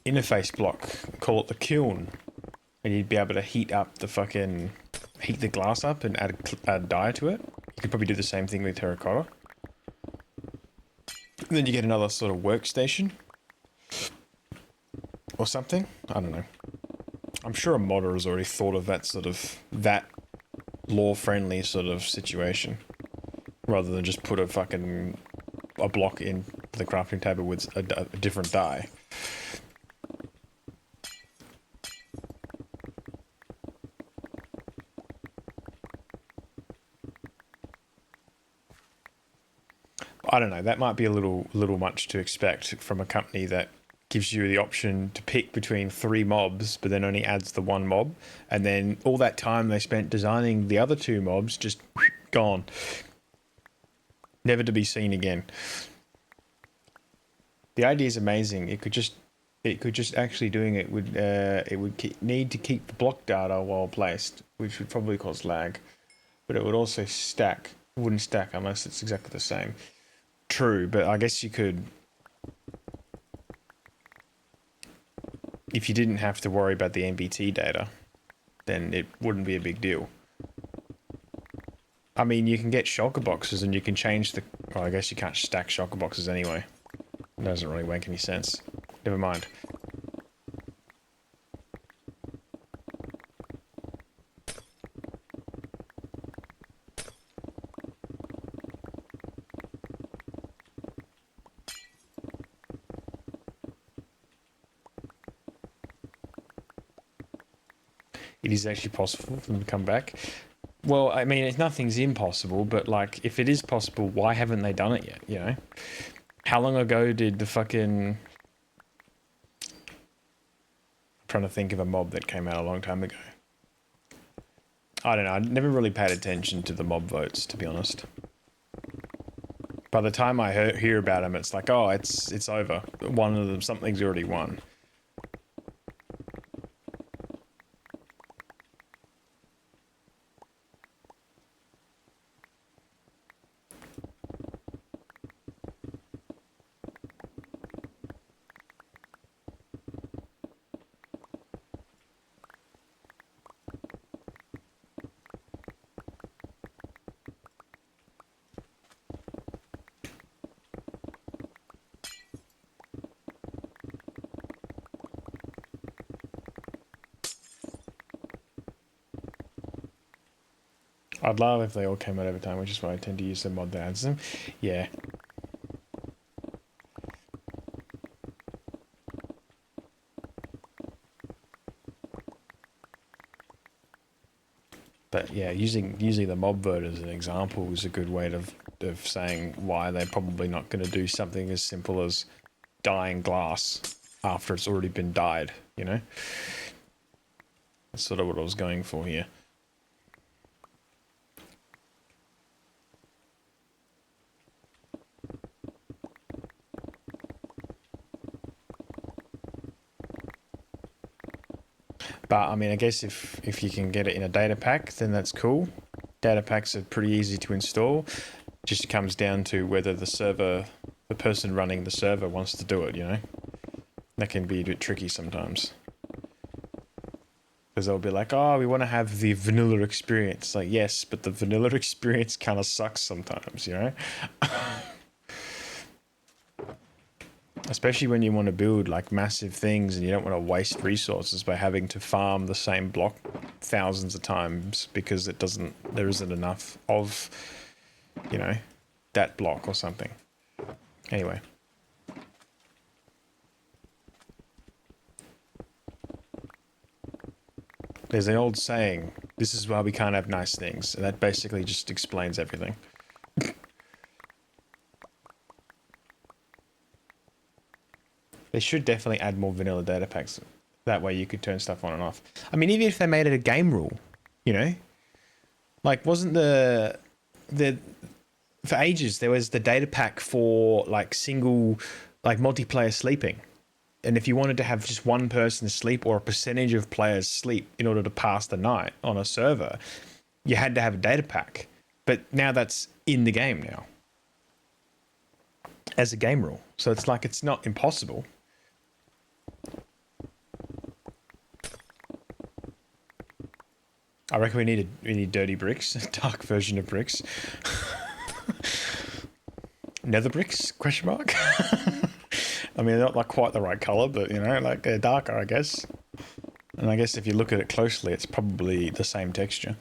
interface block. Call it the kiln, and you'd be able to heat the glass up and add dye to it. You could probably do the same thing with terracotta. And then you get another sort of workstation or something. I don't know. I'm sure a modder has already thought of that law-friendly sort of situation, rather than just put a block in the crafting table with a different dye. I don't know. That might be a little much to expect from a company that gives you the option to pick between 3 mobs, but then only adds the 1 mob, and then all that time they spent designing the other 2 mobs just gone, never to be seen again. The idea is amazing. It could just actually doing it would need to keep the block data well placed, which would probably cause lag, but it would also stack. Wouldn't stack unless it's exactly the same. True, but I guess you could, if you didn't have to worry about the MBT data, then it wouldn't be a big deal. I mean, you can get shulker boxes and you can change the. Well, I guess you can't stack shulker boxes anyway. It doesn't really make any sense. Never mind. It is actually possible for them to come back. Well, I mean, nothing's impossible, but like, if it is possible, why haven't they done it yet? You know, how long ago did the fucking? I'm trying to think of a mob that came out a long time ago. I don't know. I never really paid attention to the mob votes, to be honest. By the time I hear about them, it's like, oh, it's over. One of them, something's already won. I'd love if they all came out over time, which is why I tend to use the mod that adds them. Yeah. But yeah, using the mob vote as an example is a good way of saying why they're probably not going to do something as simple as dyeing glass after it's already been dyed, you know? That's sort of what I was going for here. But I mean, I guess if you can get it in a data pack, then that's cool. Data packs are pretty easy to install. Just comes down to whether the person running the server wants to do it, you know? That can be a bit tricky sometimes. Because they'll be like, oh, we want to have the vanilla experience. Like, yes, but the vanilla experience kind of sucks sometimes, you know? Especially when you want to build like massive things and you don't want to waste resources by having to farm the same block thousands of times because there isn't enough of, you know, that block or something. Anyway. There's an old saying, this is why we can't have nice things. And that basically just explains everything. They should definitely add more vanilla data packs. That way you could turn stuff on and off. I mean, even if they made it a game rule, you know? Like, wasn't for ages, there was the data pack for, like, single, like, multiplayer sleeping. And if you wanted to have just one person sleep or a percentage of players sleep in order to pass the night on a server, you had to have a data pack. But now that's in the game now. As a game rule. So it's like, it's not impossible. I reckon we need dirty bricks, a dark version of bricks. Nether bricks? Question mark. I mean, they're not like quite the right color, but you know, like they're darker, I guess. And I guess if you look at it closely, it's probably the same texture,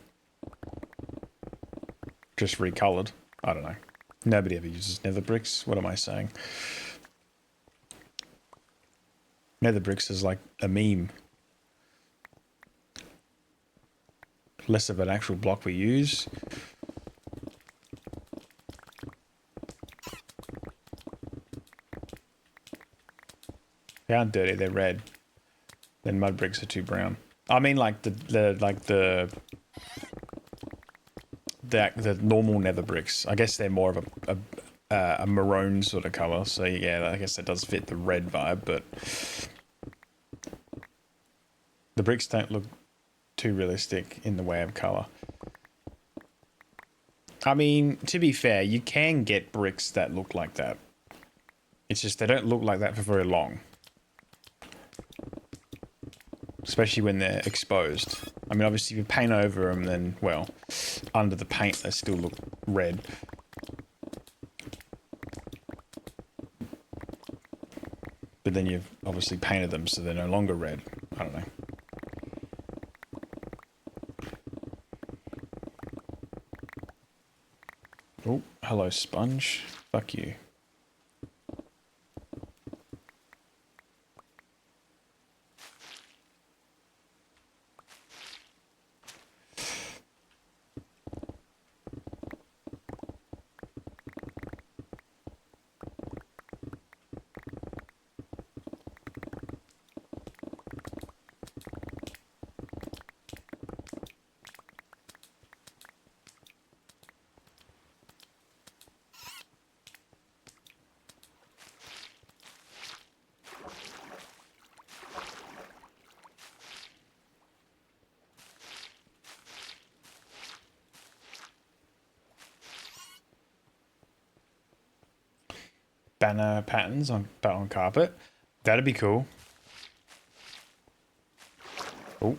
just recolored. I don't know. Nobody ever uses nether bricks. What am I saying? Nether bricks is like a meme. Less of an actual block we use. They aren't dirty, they're red. Then mud bricks are too brown. I mean, like the normal nether bricks. I guess they're more of a maroon sort of color. So yeah, I guess that does fit the red vibe. But the bricks don't look too realistic in the way of color. I mean, to be fair, you can get bricks that look like that. It's just they don't look like that for very long. Especially when they're exposed. I mean, obviously, if you paint over them, then, well, under the paint, they still look red. But then you've obviously painted them, so they're no longer red. I don't know. Oh, hello, sponge. Fuck you. Banner patterns on carpet. That'd be cool. Oh.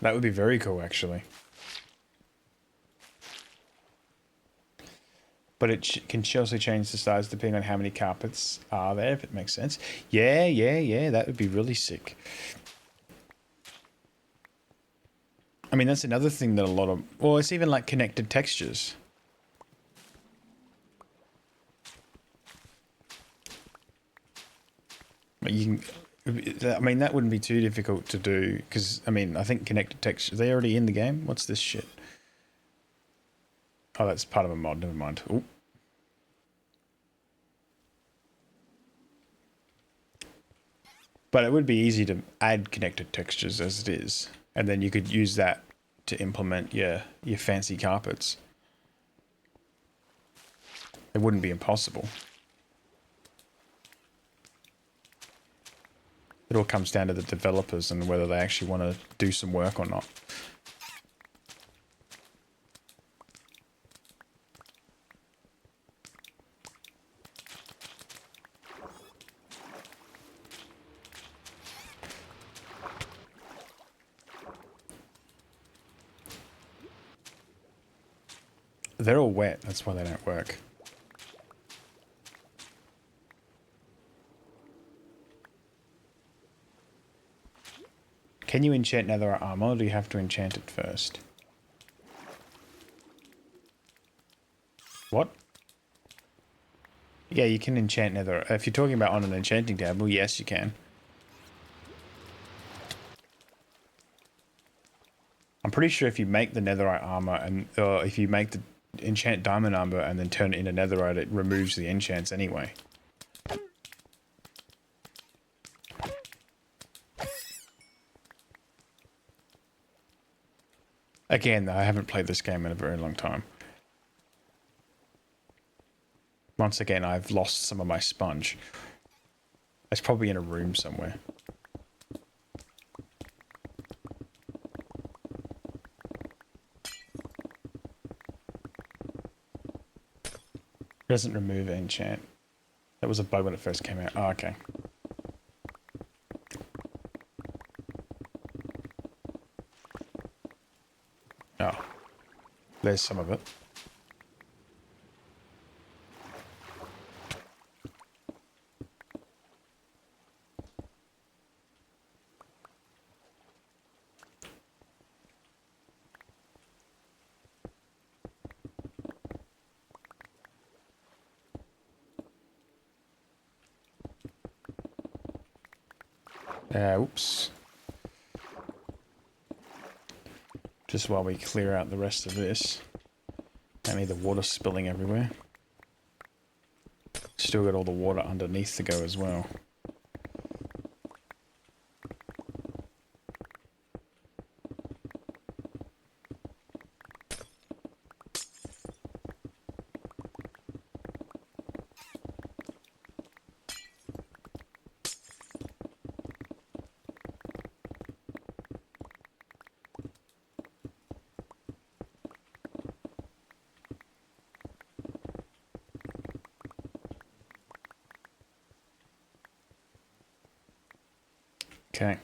That would be very cool, actually. But it can also change the size depending on how many carpets are there, if it makes sense. Yeah, that would be really sick. I mean, that's another thing that a lot of... Well, it's even like connected textures. But you can... I mean, that wouldn't be too difficult to do, because, I mean, I think connected textures... Are they already in the game? What's this shit? Oh, that's part of a mod. Never mind. Ooh. But it would be easy to add connected textures as it is. And then you could use that to implement your fancy carpets. It wouldn't be impossible. It all comes down to the developers and whether they actually want to do some work or not. They're all wet, that's why they don't work. Can you enchant netherite armor, or do you have to enchant it first? What? Yeah, you can enchant netherite. If you're talking about on an enchanting table, yes, you can. I'm pretty sure if you make the netherite armor and if you make the enchant diamond armor and then turn it into netherite, it removes the enchants anyway. Again, I haven't played this game in a very long time. Once again, I've lost some of my sponge. It's probably in a room somewhere. It doesn't remove enchant. That was a bug when it first came out. Oh, okay. Oh. There's some of it. Oops. Just while we clear out the rest of this. Don't need the water spilling everywhere. Still got all the water underneath to go as well. Okay.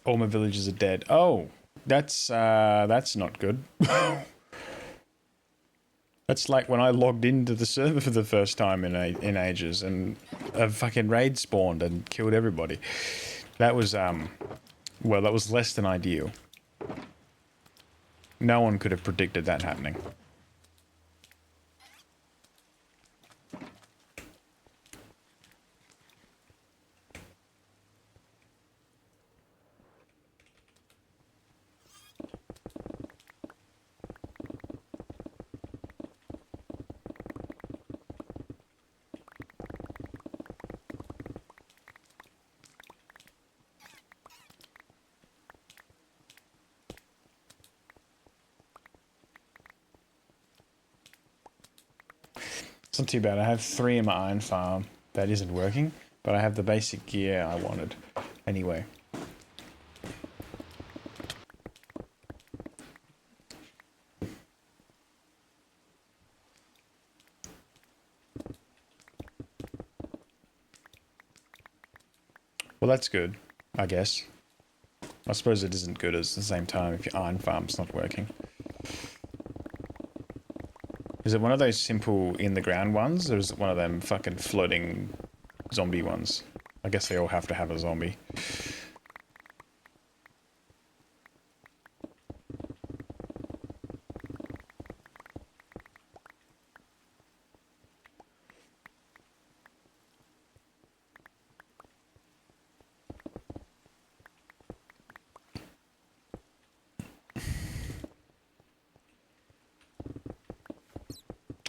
All my villagers are dead. Oh, that's not good. That's like when I logged into the server for the first time in ages, and a fucking raid spawned and killed everybody. That was well, that was less than ideal. No one could have predicted that happening. It's not too bad. I have 3 in my iron farm that isn't working, but I have the basic gear I wanted anyway. Well, that's good, I guess. I suppose it isn't good at the same time if your iron farm's not working. Is it one of those simple in-the-ground ones, or is it one of them fucking floating zombie ones? I guess they all have to have a zombie.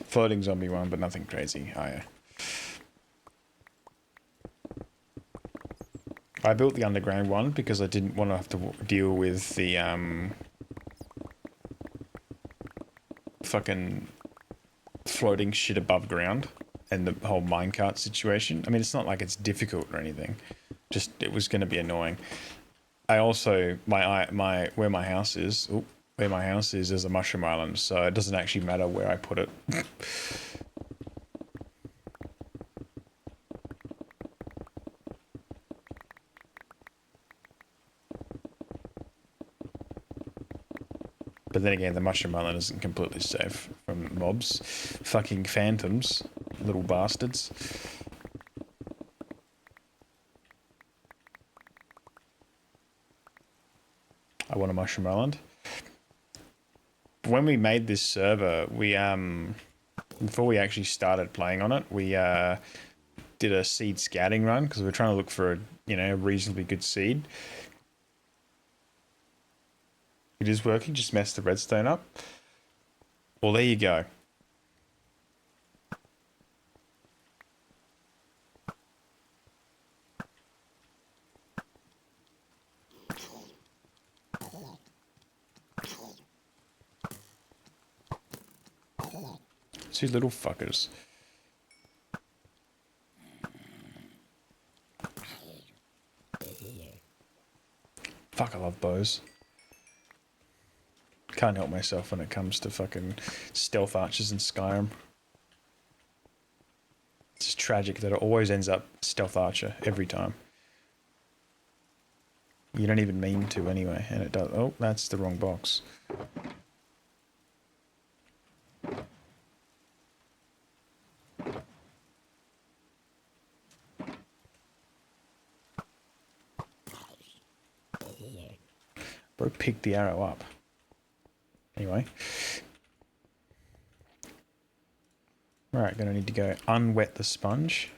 Floating zombie one, but nothing crazy. Oh, yeah. I built the underground one because I didn't want to have to deal with the fucking floating shit above ground and the whole minecart situation. I mean, it's not like it's difficult or anything. Just it was going to be annoying. I also where my house is. Where my house is a mushroom island, so it doesn't actually matter where I put it. But then again, the mushroom island isn't completely safe from mobs. Fucking phantoms, little bastards. I want a mushroom island. When we made this server, we before we actually started playing on it, we did a seed scouting run because we were trying to look for a reasonably good seed. It is working. Just messed the redstone up. Well, there you go. Two little fuckers. Fuck, I love bows. Can't help myself when it comes to fucking stealth archers in Skyrim. It's just tragic that it always ends up stealth archer every time. You don't even mean to anyway, and it does. Oh, that's the wrong box. Bro picked the arrow up. Anyway. Right, gonna need to go unwet the sponge.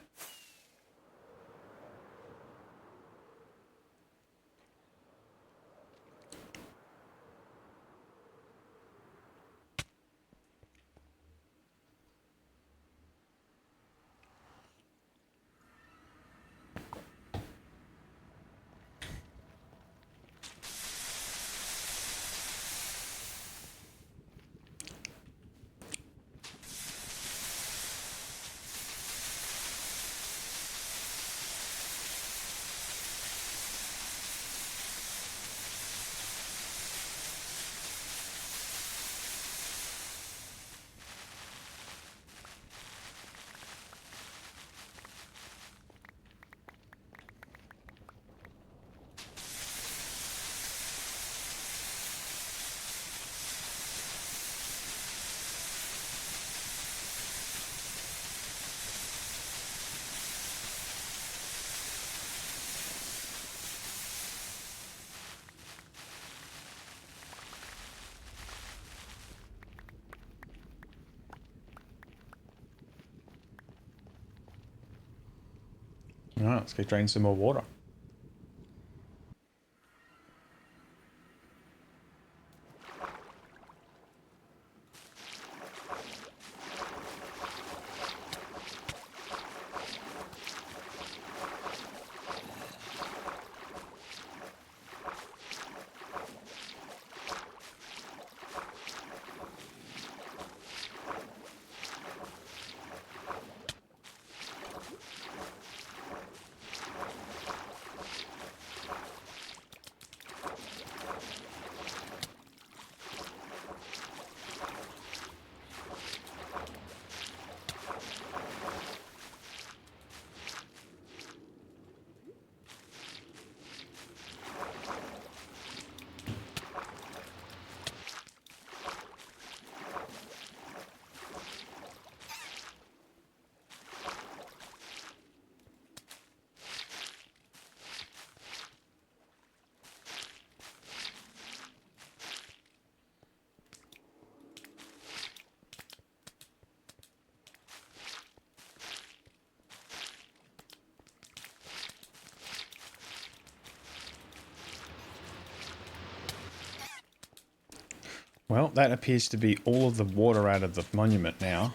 Alright, let's go drain some more water. Well, that appears to be all of the water out of the monument now.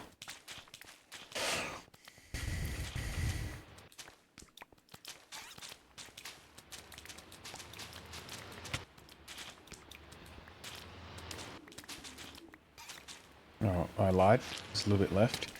Oh, I lied. There's a little bit left.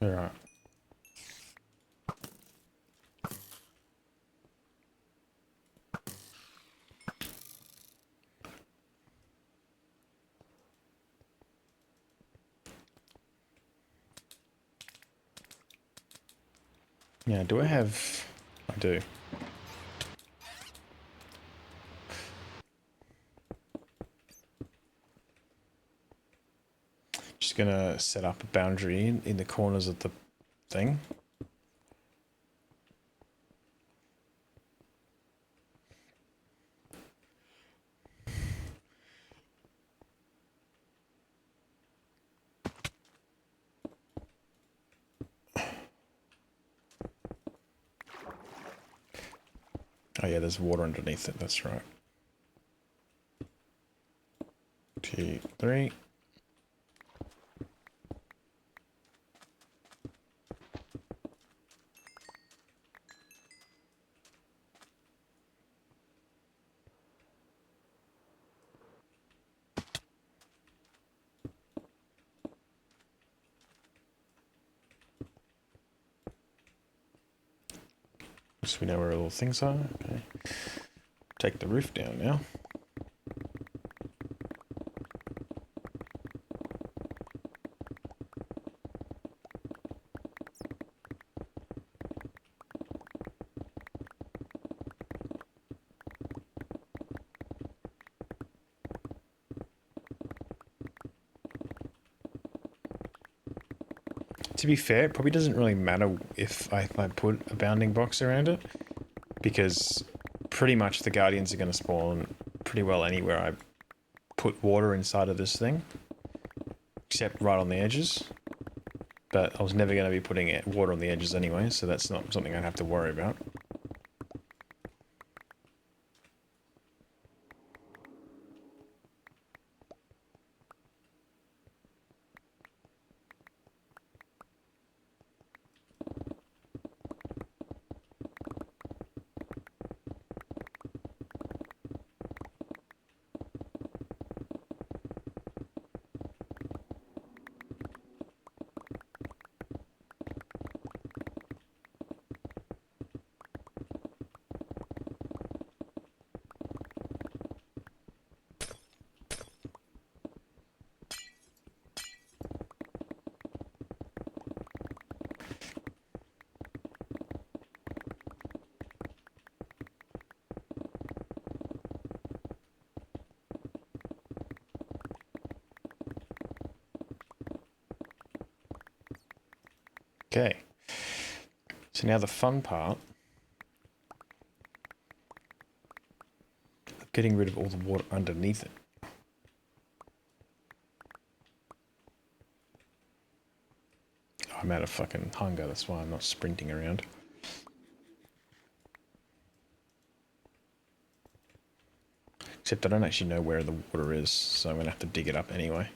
All right. Yeah, do I have... I do. Just gonna set up a boundary in the corners of the thing. Oh yeah, there's water underneath it, that's right. 2, 3. So we know where all things are. Okay. Take the roof down now. To be fair, it probably doesn't really matter if I put a bounding box around it, because pretty much the guardians are going to spawn pretty well anywhere I put water inside of this thing, except right on the edges. But I was never going to be putting water on the edges anyway, so that's not something I'd have to worry about. Okay. So now the fun part. Getting rid of all the water underneath it. I'm out of fucking hunger, that's why I'm not sprinting around. Except I don't actually know where the water is, so I'm gonna have to dig it up anyway.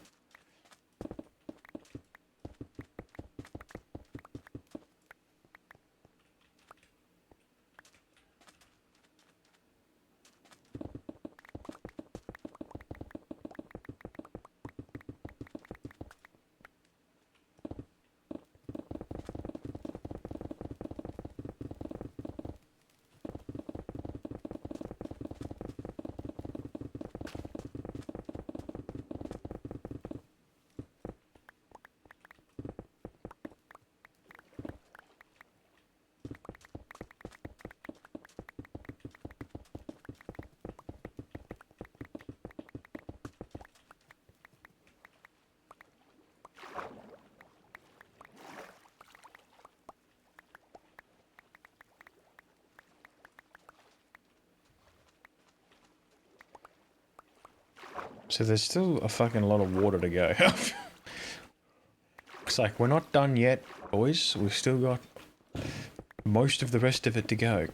So there's still a fucking lot of water to go. Looks like we're not done yet, boys. We've still got most of the rest of it to go.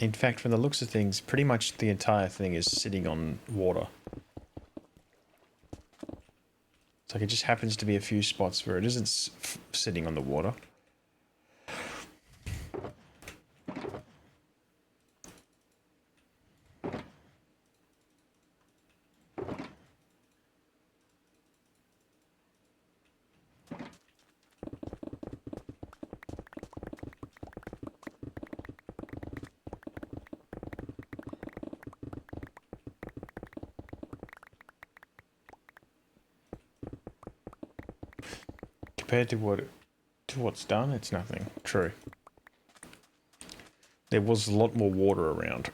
In fact, from the looks of things, pretty much the entire thing is sitting on water. It's like it just happens to be a few spots where it isn't sitting on the water. Compared to what's done, it's nothing. True. There was a lot more water around.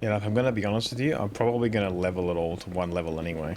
Yeah, if I'm going to be honest with you, I'm probably going to level it all to one level anyway.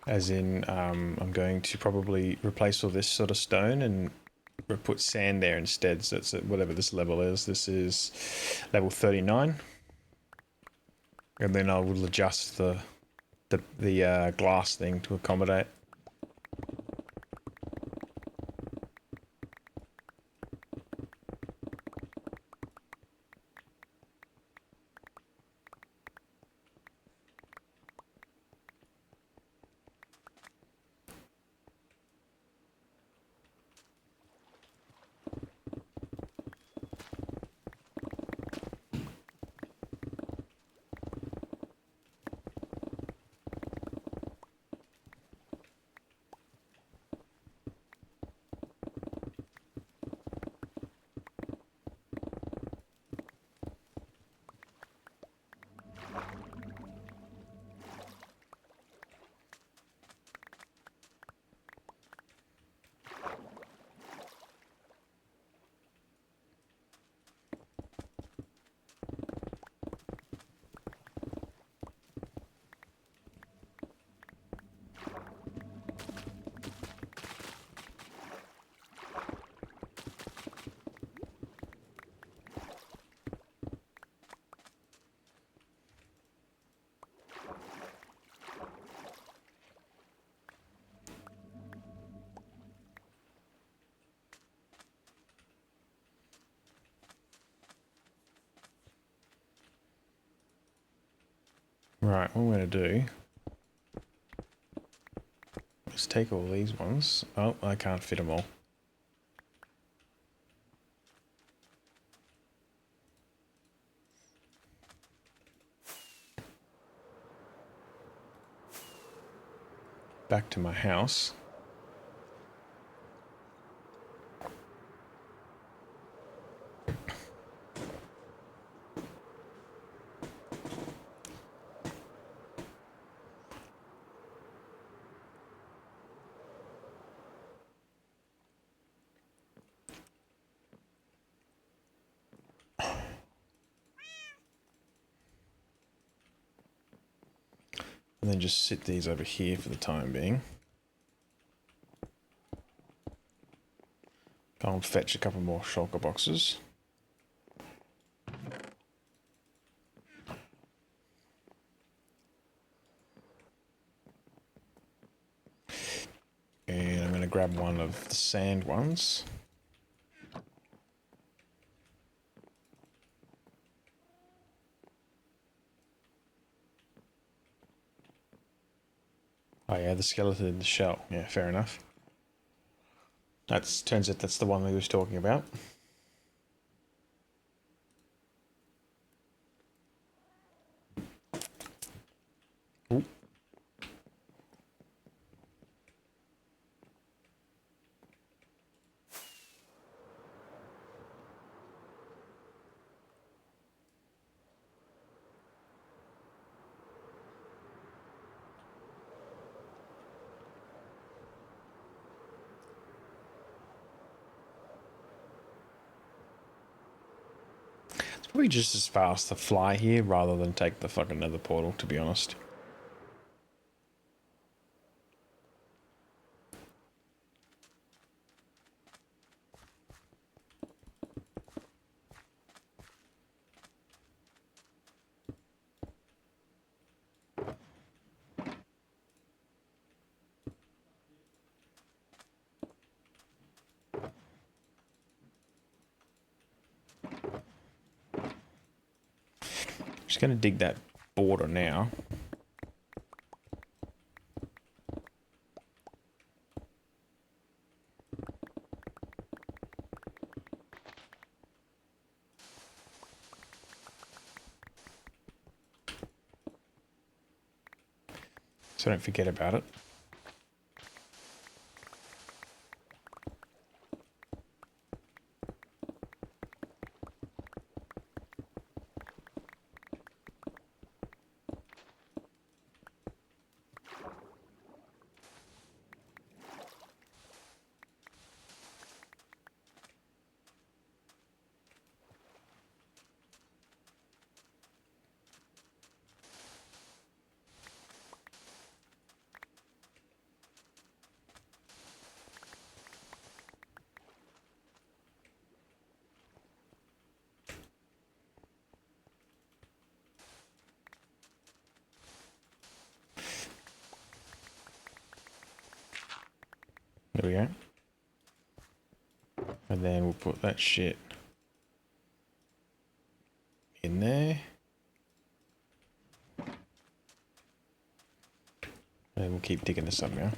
As in, I'm going to probably replace all this sort of stone and put sand there instead. So it's at whatever this level is. This is level 39. And then I will adjust the glass thing to accommodate. Right, what I'm going to do is take all these ones. Oh, I can't fit them all. Back to my house. And then just sit these over here for the time being. Go and fetch a couple more shulker boxes. And I'm going to grab one of the sand ones. Oh yeah, the skeleton in the shell. Yeah, fair enough. Turns out that's the one we was talking about. Ooh. It's probably just as fast to fly here rather than take the fucking nether portal, to be honest. Just going to dig that border now. So don't forget about it. There we go. And then we'll put that shit in there. And we'll keep digging this up now.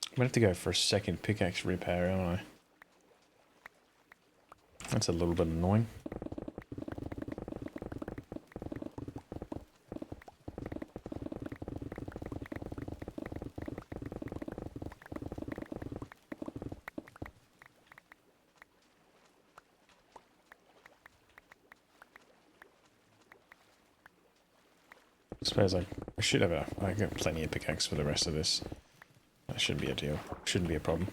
I'm gonna have to go for a second pickaxe repair, aren't I? That's a little bit annoying. I suppose I should have I got plenty of pickaxe for the rest of this. That shouldn't be a deal. Shouldn't be a problem.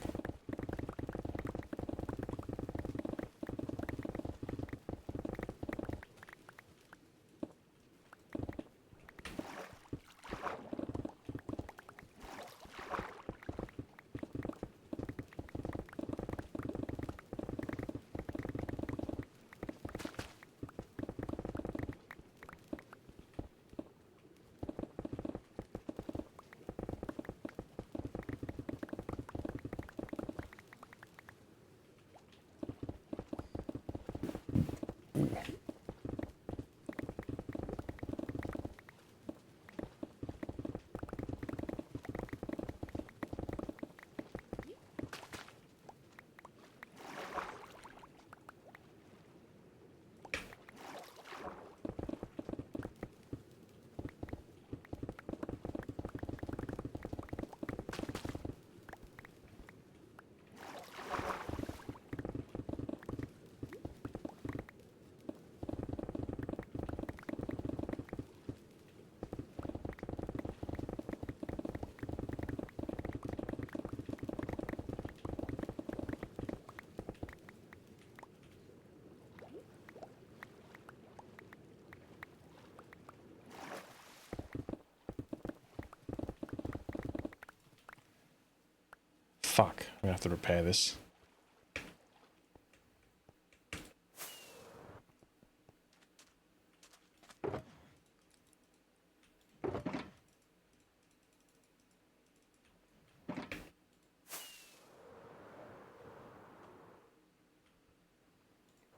Fuck, I'm gonna have to repair this.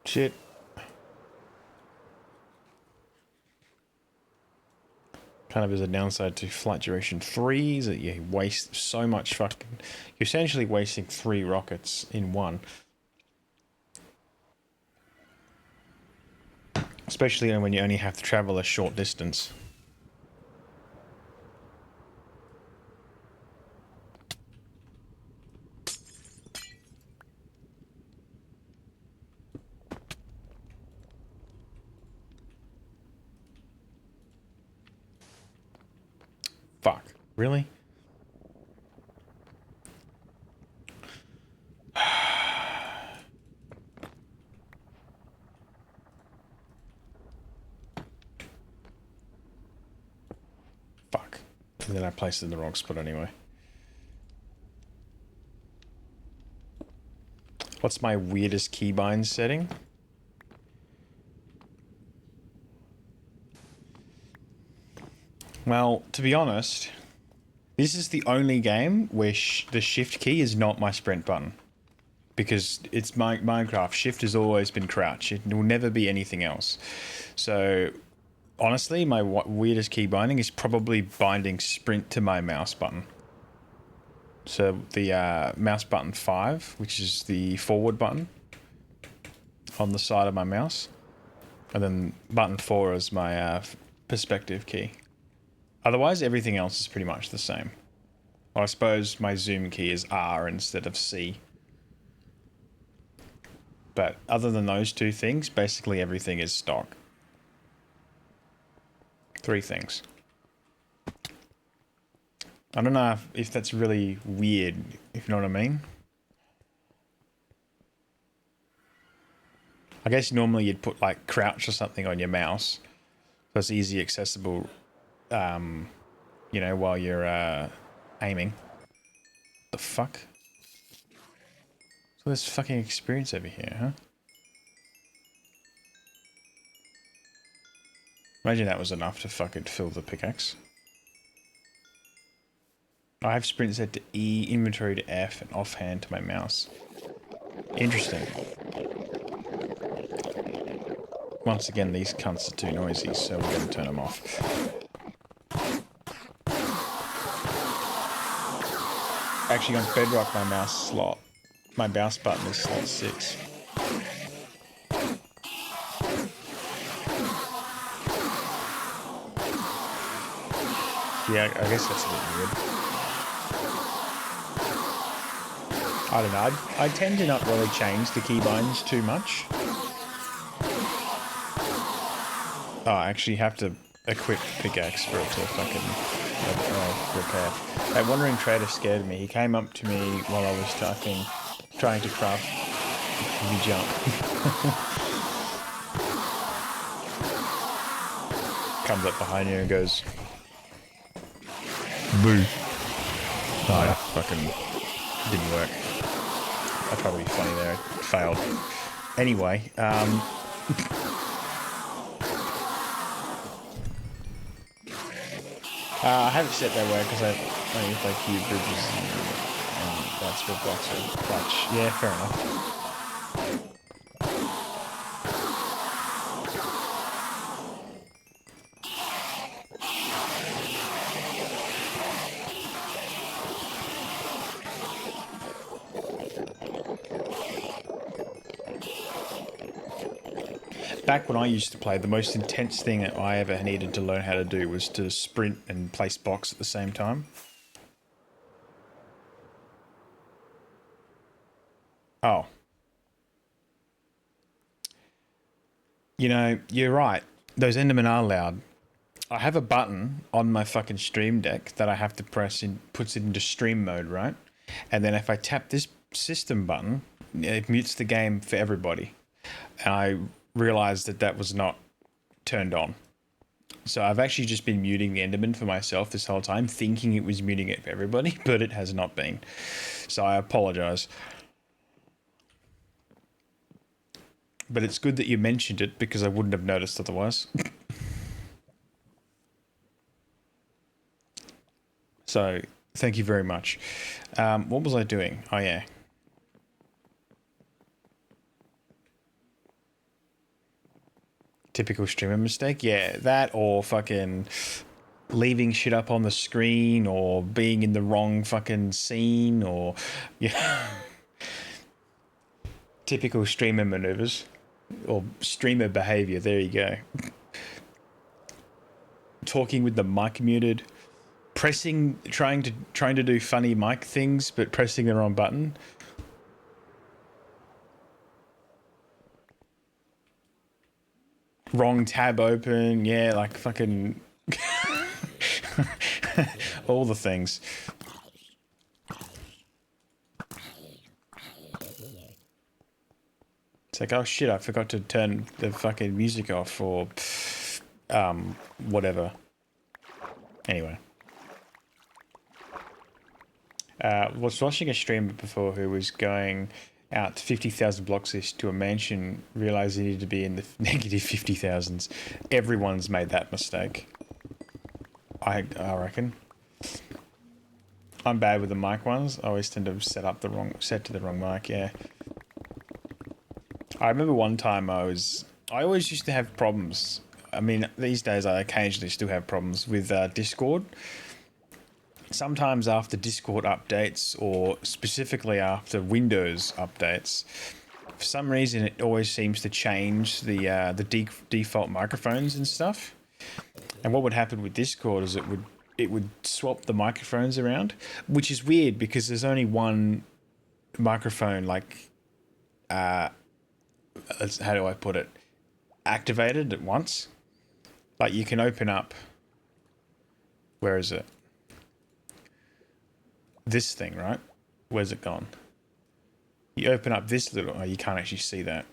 Shit. Kind of is a downside to flight duration 3 is that you waste so much fucking... You're essentially wasting 3 rockets in one. Especially when you only have to travel a short distance. Fuck. Really? Fuck. And then I placed it in the wrong spot anyway. What's my weirdest keybind setting? Well, to be honest, this is the only game where the shift key is not my sprint button. Because it's Minecraft. Shift has always been crouch. It will never be anything else. So, honestly, my weirdest key binding is probably binding sprint to my mouse button. So the mouse button 5, which is the forward button on the side of my mouse. And then button 4 is my perspective key. Otherwise, everything else is pretty much the same. Well, I suppose my zoom key is R instead of C. But other than those two things, basically everything is stock. 3 things. I don't know if that's really weird, if you know what I mean. I guess normally you'd put like crouch or something on your mouse. So it's easy accessible, you know, while you're aiming. The fuck? So there's fucking experience over here, huh? Imagine that was enough to fucking fill the pickaxe. I have sprint set to E, inventory to F, and offhand to my mouse. Interesting. Once again, these cunts are too noisy, so we're going to turn them off. Actually, on Bedrock, my mouse button is slot 6. Yeah, I guess that's a bit weird. I don't know. I tend to not really change the keybinds too much. Oh, I actually have to equip pickaxe for it to fucking repair. That wandering trader scared me. He came up to me while I was trying to craft the jump. Comes up behind you and goes, boo. Oh, that fucking didn't work. That'd probably be funny there. It failed. Anyway, I have it set that way because I use like cube bridges and that's where blocks are clutch. Yeah, fair enough. Back when I used to play, the most intense thing that I ever needed to learn how to do was to sprint and place blocks at the same time. Oh. You know, you're right. Those Endermen are loud. I have a button on my fucking stream deck that I have to press and puts it into stream mode, right? And then if I tap this system button, it mutes the game for everybody. And I realized that was not turned on. So I've actually just been muting the Enderman for myself this whole time, thinking it was muting it for everybody, but it has not been. So I apologize. But it's good that you mentioned it because I wouldn't have noticed otherwise. So thank you very much. What was I doing? Oh, yeah. Typical streamer mistake? Yeah, that or fucking leaving shit up on the screen or being in the wrong fucking scene or... yeah. Typical streamer maneuvers or streamer behavior. There you go. Talking with the mic muted, trying to do funny mic things, but pressing the wrong button. Wrong tab open. Yeah, like fucking all the things. It's like, oh shit, I forgot to turn the fucking music off or whatever. Anyway. Was watching a streamer before who was going out 50,000 blocks to a mansion, realized he needed to be in the negative 50,000s. Everyone's made that mistake. I reckon. I'm bad with the mic ones. I always tend to set to the wrong mic. Yeah. I remember one time I always used to have problems. I mean, these days I occasionally still have problems with Discord. Sometimes after Discord updates, or specifically after Windows updates, for some reason it always seems to change the default microphones and stuff. And what would happen with Discord is it would swap the microphones around, which is weird because there's only one microphone, like, how do I put it, activated at once. Like, you can open up, where is it? This thing, right? Where's it gone? You open up this oh, you can't actually see that.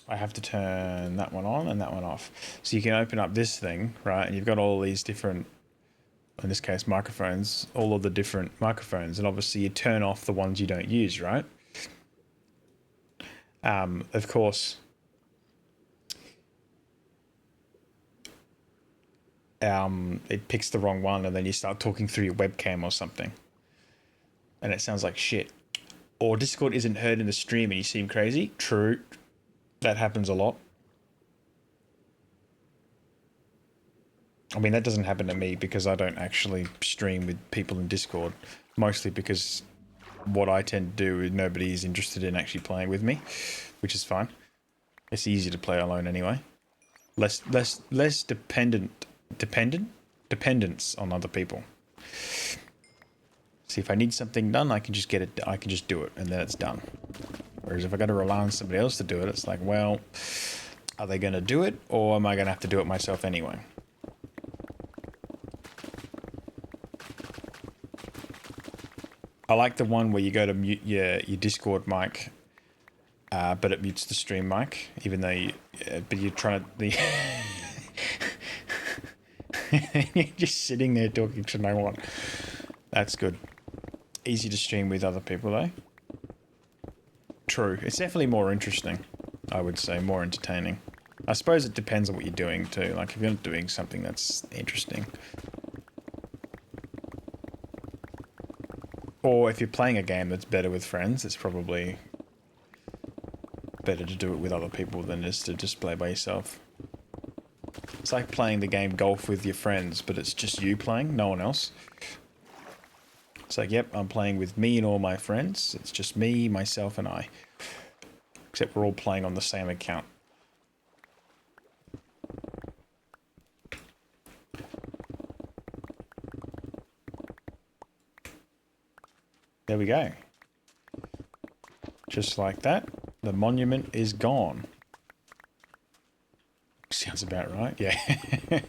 I have to turn that one on and that one off. So you can open up this thing, right? And you've got all these different, in this case, microphones, all of the different microphones. And obviously you turn off the ones you don't use, right? Of course, it picks the wrong one, and then you start talking through your webcam or something. And it sounds like shit. Or Discord isn't heard in the stream and you seem crazy. True. That happens a lot. I mean, that doesn't happen to me because I don't actually stream with people in Discord. Mostly because what I tend to do is nobody is interested in actually playing with me, which is fine. It's easier to play alone anyway. Less dependence on other people. See, if I need something done, I can just get it. I can just do it, and then it's done. Whereas if I got to rely on somebody else to do it, it's like, well, are they going to do it, or am I going to have to do it myself anyway? I like the one where you go to mute your Discord mic, but it mutes the stream mic, even though but you're trying to you're just sitting there talking to no one. That's good. Easy to stream with other people though. True. It's definitely more interesting, I would say, more entertaining. I suppose it depends on what you're doing too. Like if you're not doing something that's interesting, or if you're playing a game that's better with friends, it's probably better to do it with other people than just to just play by yourself. It's like playing the game golf with your friends, but it's just you playing, no one else. It's like, yep, I'm playing with me and all my friends. It's just me, myself, and I. Except we're all playing on the same account. There we go. Just like that, the monument is gone. Sounds about right, yeah.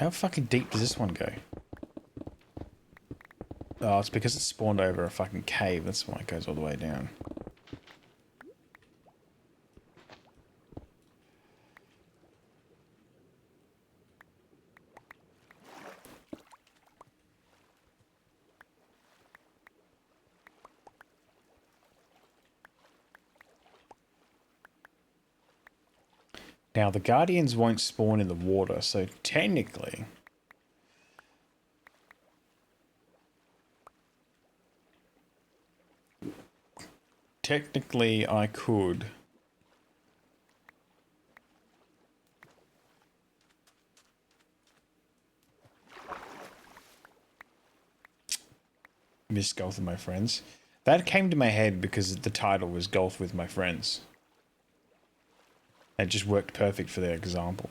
How fucking deep does this one go? Oh, it's because it spawned over a fucking cave. That's why it goes all the way down. Now, the Guardians won't spawn in the water, so technically... Technically, I could... miss golf with my friends. That came to my head because the title was Golf with My Friends. It just worked perfect for their example.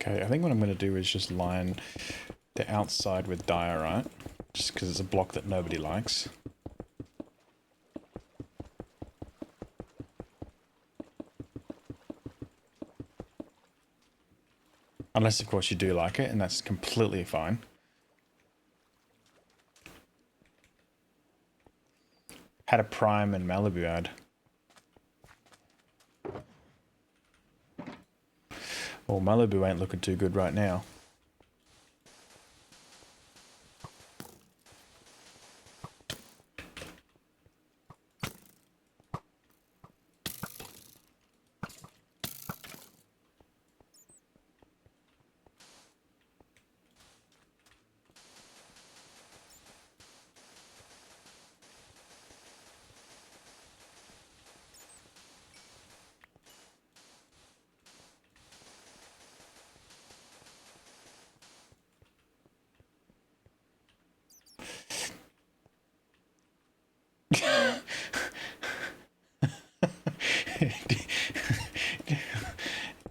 Okay, I think what I'm going to do is just line the outside with diorite, just because it's a block that nobody likes. Unless, of course, you do like it, and that's completely fine. Had a Prime and Malibu ad. Well, Malibu ain't looking too good right now.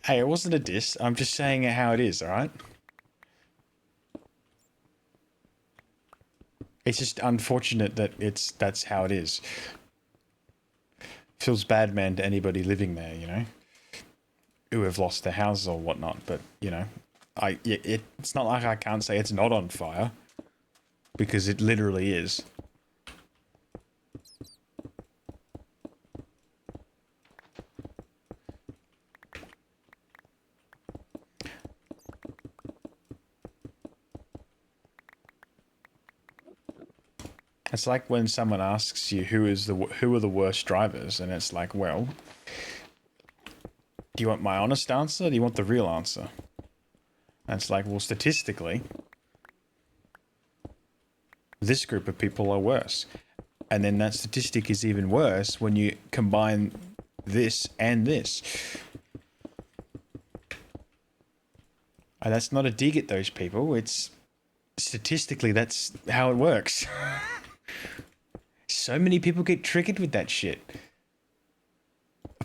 Hey, it wasn't a diss. I'm just saying it how it is, alright? It's just unfortunate that that's how it is. Feels bad, man, to anybody living there, you know, who have lost their houses or whatnot. But you know, it's not like I can't say it's not on fire, because it literally is. It's like when someone asks you who are the worst drivers, and it's like, well, do you want my honest answer? Or do you want the real answer? And it's like, well, statistically, this group of people are worse, and then that statistic is even worse when you combine this and this. And that's not a dig at those people. It's statistically that's how it works. So many people get triggered with that shit.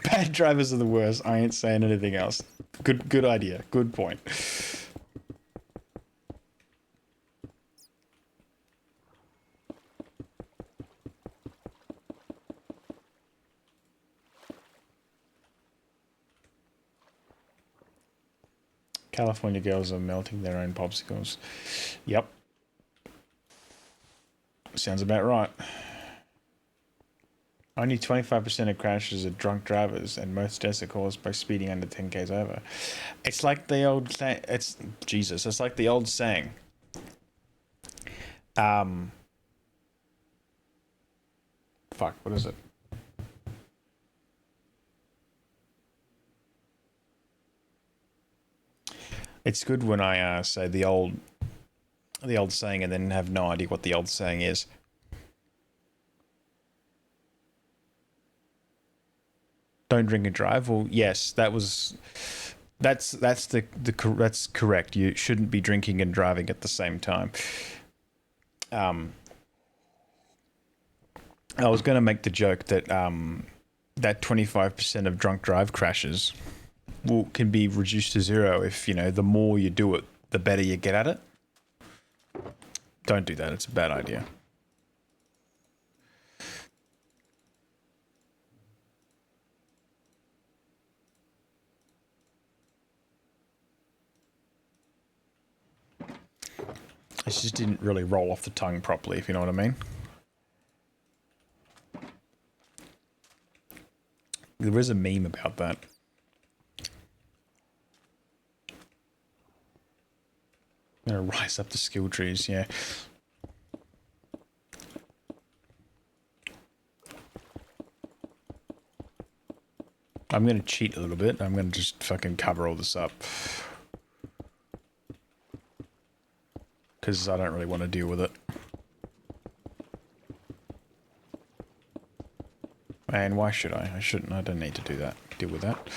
Bad drivers are the worst. I ain't saying anything else. Good idea. Good point. California girls are melting their own popsicles. Yep. Sounds about right. Only 25% of crashes are drunk drivers, and most deaths are caused by speeding under 10 k's over. It's like the old saying. It's Jesus. It's like the old saying. Fuck. What is it? It's good when I say the old saying and then have no idea what the old saying is. Don't drink and drive. Well, yes, that's correct. You shouldn't be drinking and driving at the same time. I was going to make the joke that that 25% of drunk drive crashes can be reduced to zero if, you know, the more you do it, the better you get at it. Don't do that. It's a bad idea. It just didn't really roll off the tongue properly, if you know what I mean. There is a meme about that. I'm gonna rise up the skill trees, yeah. I'm gonna cheat a little bit. I'm gonna just fucking cover all this up. Because I don't really want to deal with it. And why should I? I shouldn't. I don't need to do that. Deal with that.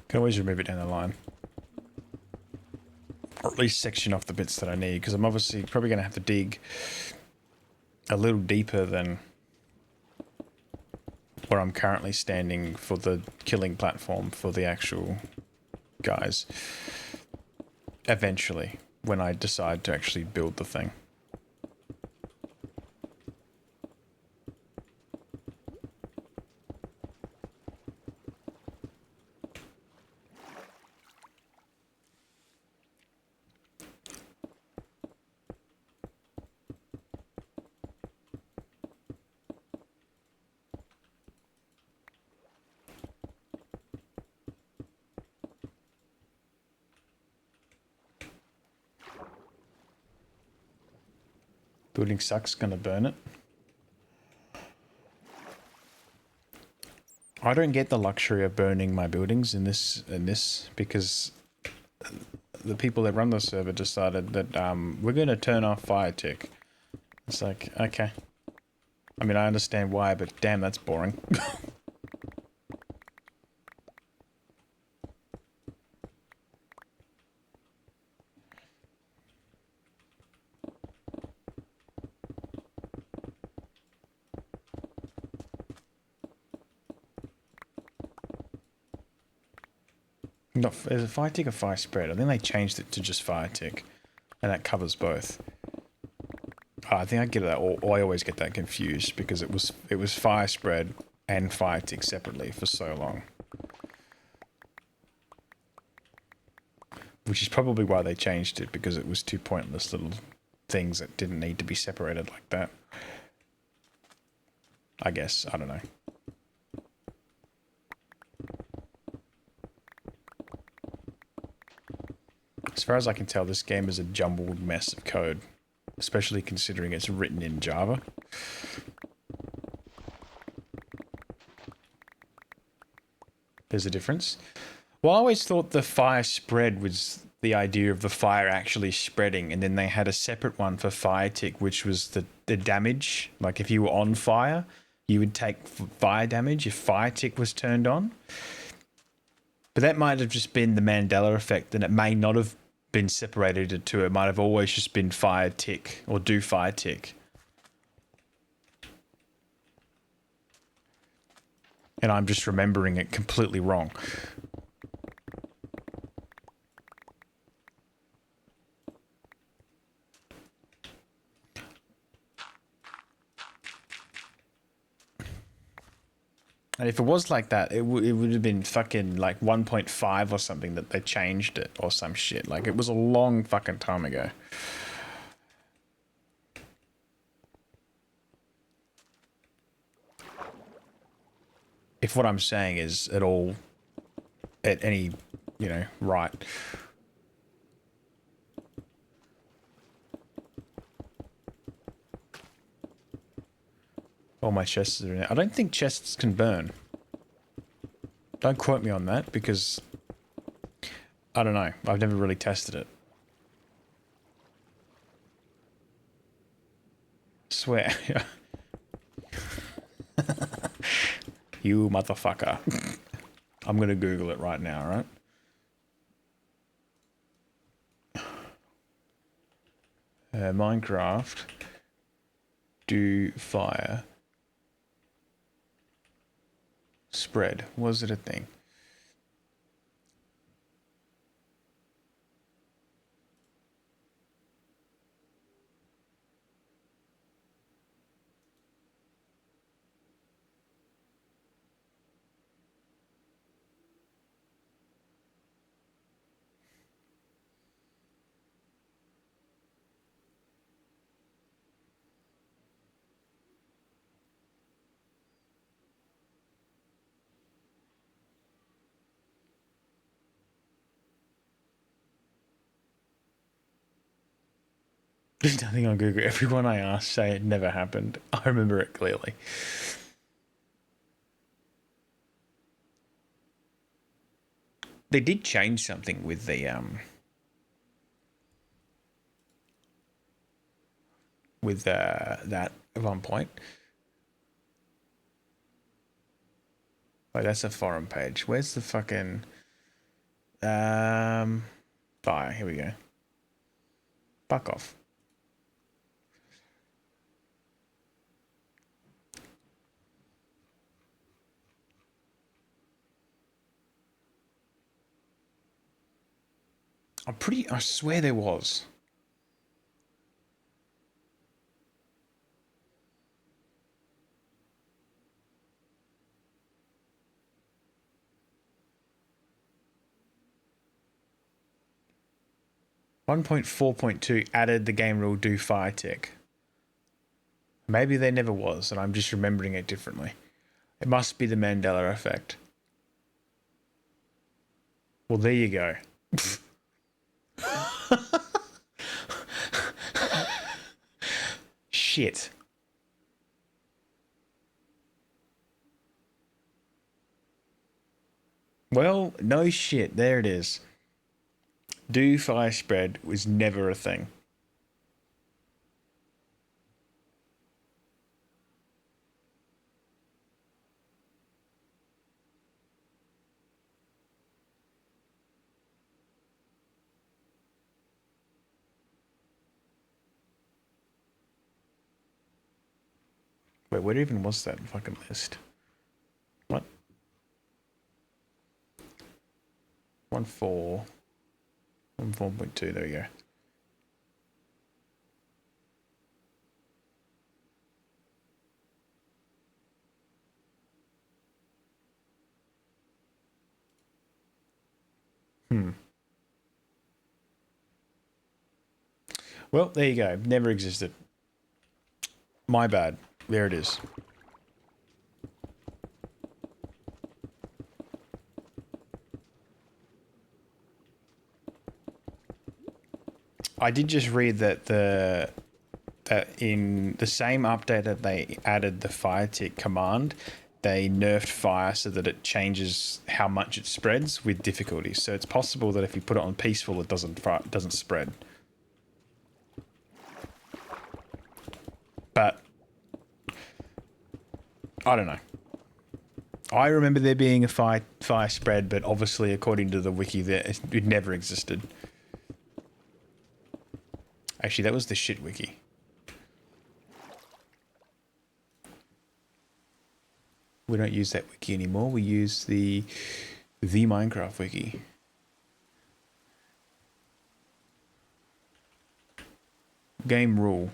Can always remove it down the line. Or at least section off the bits that I need, because I'm obviously probably going to have to dig a little deeper than where I'm currently standing for the killing platform for the actual guys. Eventually, when I decide to actually build the thing. Building sucks, gonna burn it. I don't get the luxury of burning my buildings in this because the people that run the server decided that we're gonna turn off fire tick. It's like, okay. I mean, I understand why, but damn, that's boring. Not, is it fire tick or fire spread? I think they changed it to just fire tick, and that covers both. Oh, I think I get that, or I always get that confused because it was fire spread and fire tick separately for so long, which is probably why they changed it, because it was two pointless little things that didn't need to be separated like that. I guess, I don't know. As far as I can tell, this game is a jumbled mess of code, especially considering it's written in Java. There's a difference. Well, I always thought the fire spread was the idea of the fire actually spreading, and then they had a separate one for fire tick, which was the damage. Like if you were on fire, you would take fire damage if fire tick was turned on. But that might have just been the Mandela effect, and it may not have been separated into it. Might have always just been fire tick or do fire tick. And I'm just remembering it completely wrong. And if it was like that, it would have been fucking like 1.5 or something that they changed it or some shit. Like it was a long fucking time ago. If what I'm saying is at all, at any, right. All my chests are in it. I don't think chests can burn. Don't quote me on that because I don't know. I've never really tested it. Swear. You motherfucker. I'm gonna Google it right now, right? Minecraft. Do fire. Spread. Was it a thing? There's nothing on Google. Everyone I ask say it never happened. I remember it clearly. They did change something with the that at one point. Wait, that's a forum page. Where's the fucking Fire. Here we go. Fuck off. I swear there was. One point 4.2 added the game rule do fire tick. Maybe there never was, and I'm just remembering it differently. It must be the Mandela effect. Well, there you go. Shit. Well, no shit. There it is. Do fire spread was never a thing. Wait, where even was that fucking list? What? 1.4. 1.4.2, there we go. Well, there you go. Never existed. My bad. There it is. I did just read that that in the same update that they added the fire tick command, they nerfed fire so that it changes how much it spreads with difficulty. So it's possible that if you put it on peaceful, it doesn't spread. But I don't know. I remember there being a fire spread, but obviously, according to the wiki, it never existed. Actually, that was the shit wiki. We don't use that wiki anymore. We use the Minecraft wiki. Game rule.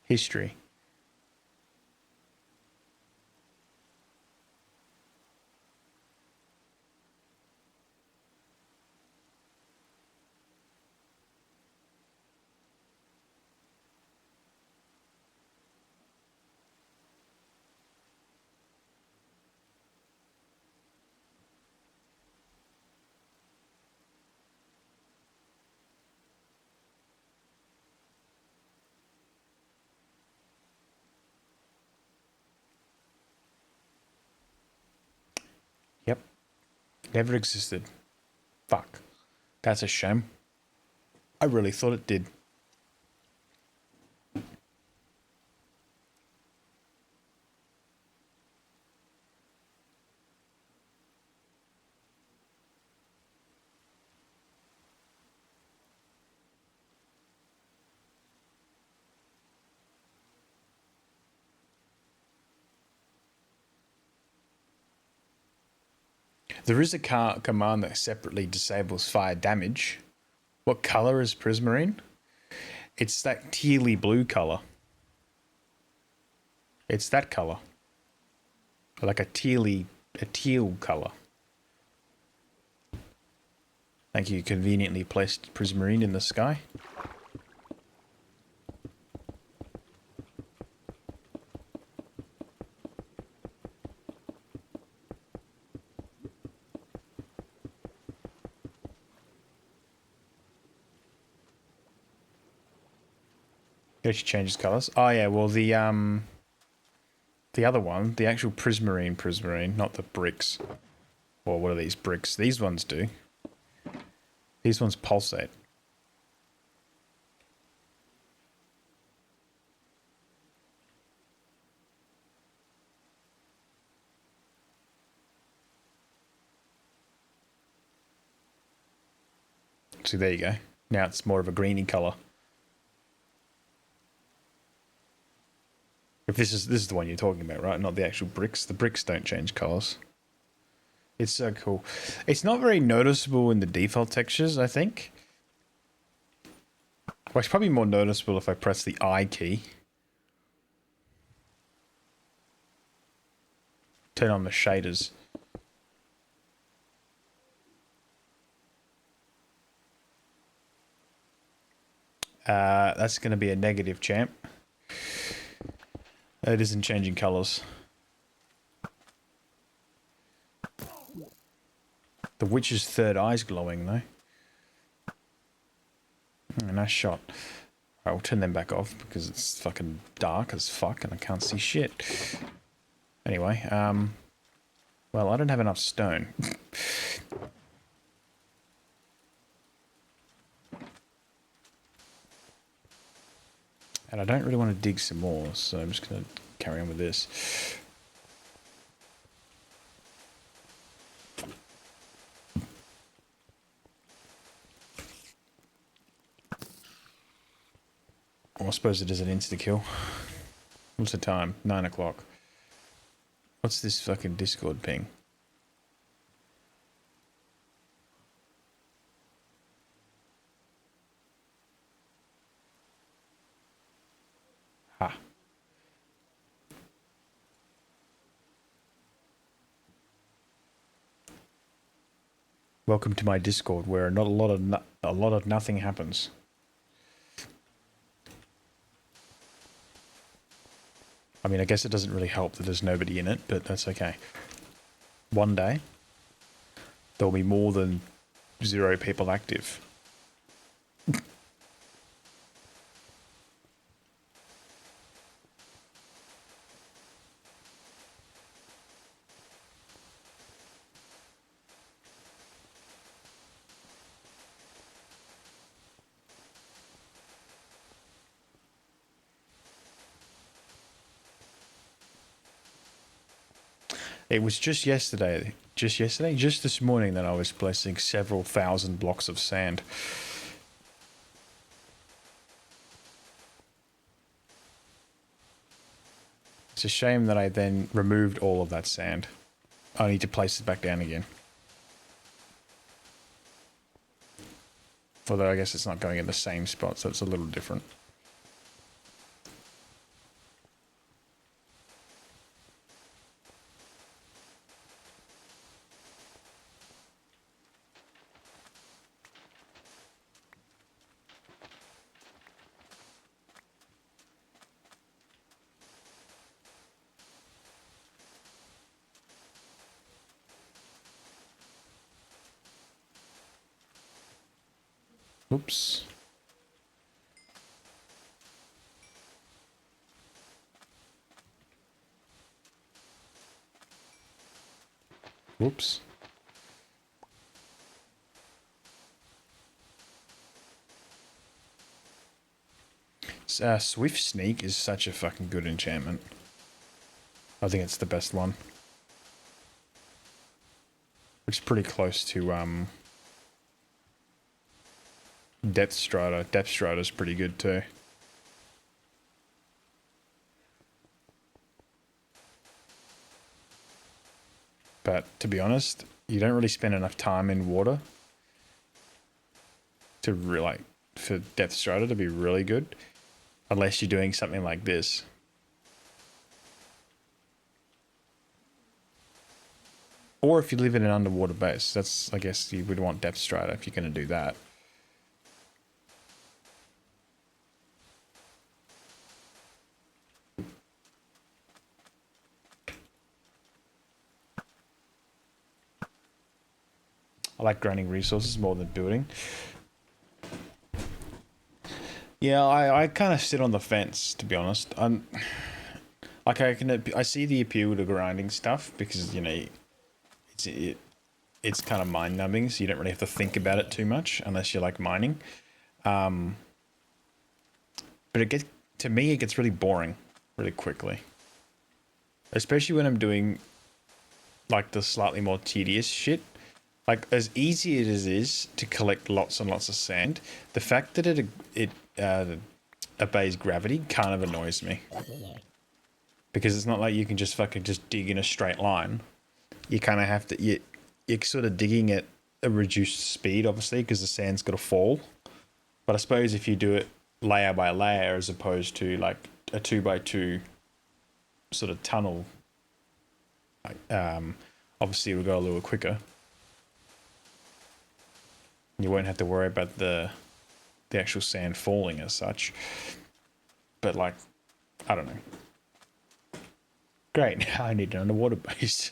History. Yep. Never existed. Fuck. That's a shame. I really thought it did. There is a command that separately disables fire damage. What color is Prismarine? It's that tealy blue color. It's that color. Like a teal color. Thank you. Conveniently placed Prismarine in the sky. It actually changes colors. Oh yeah, well the other one, the actual Prismarine, not the bricks. Or what are these bricks? These ones do. These ones pulsate. So there you go. Now it's more of a greeny colour. If this is the one you're talking about, right? Not the actual bricks. The bricks don't change colours. It's so cool. It's not very noticeable in the default textures, I think. Well, it's probably more noticeable if I press the I key. Turn on the shaders. That's going to be a negative, champ. It isn't changing colours. The witch's third eye's glowing, though. Nice shot. I'll turn them back off because it's fucking dark as fuck and I can't see shit. Anyway, well, I don't have enough stone. And I don't really want to dig some more, so I'm just going to carry on with this. Well, I suppose it is an insta-kill. What's the time? 9 o'clock. What's this fucking Discord ping? Ha. Welcome to my Discord, where not a lot of nothing happens. I mean, I guess it doesn't really help that there's nobody in it, but that's okay. One day, there'll be more than 0 people active. It was just this morning that I was placing several thousand blocks of sand. It's a shame that I then removed all of that sand. I need to place it back down again. Although I guess it's not going in the same spot, so it's a little different. Oops. Whoops. Swift Sneak is such a fucking good enchantment. I think it's the best one. Which is pretty close to Depth Strider. Depth Strider's pretty good too. But to be honest, you don't really spend enough time in water to really, for Depth Strider to be really good, unless you're doing something like this. Or if you live in an underwater base, that's, I guess you would want Depth Strider if you're going to do that. I like grinding resources more than building. Yeah, I kind of sit on the fence, to be honest. I'm like, I see the appeal to grinding stuff because, you know, it's kind of mind numbing, so you don't really have to think about it too much unless you like mining. But to me, it gets really boring really quickly, especially when I'm doing like the slightly more tedious shit. Like, as easy as it is to collect lots and lots of sand, the fact that it obeys gravity kind of annoys me, because it's not like you can just fucking just dig in a straight line. You kind of have to you're sort of digging at a reduced speed, obviously, because the sand's got to fall. But I suppose if you do it layer by layer as opposed to like a 2x2 sort of tunnel, obviously it will go a little quicker. You won't have to worry about the actual sand falling as such. But like, I don't know. Great, I need an underwater base.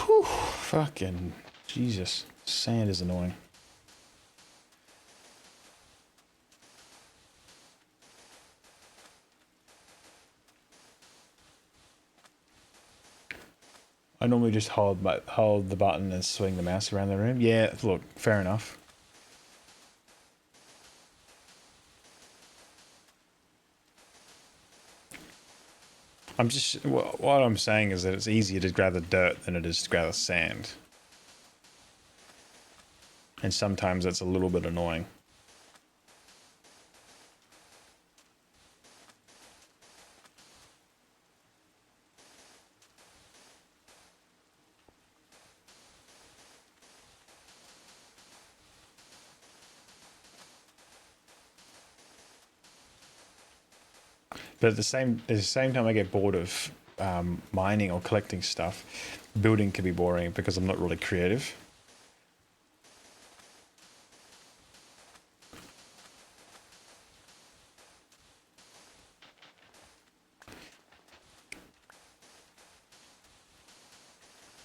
Whew, fucking Jesus. Sand is annoying. I normally just hold the button and swing the mouse around the room. Yeah, look, fair enough. What I'm saying is that it's easier to gather dirt than it is to gather sand. And sometimes that's a little bit annoying. But at the same time, I get bored of mining or collecting stuff. Building can be boring because I'm not really creative.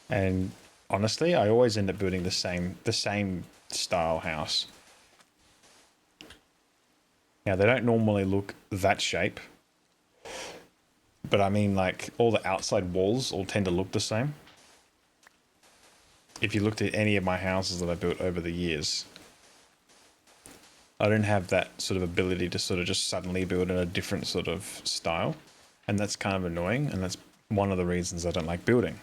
And honestly, I always end up building the same style house. Now they don't normally look that shape, but I mean, like, all the outside walls all tend to look the same. If you looked at any of my houses that I built over the years, I don't have that sort of ability to sort of just suddenly build in a different sort of style. And that's kind of annoying. And that's one of the reasons I don't like building.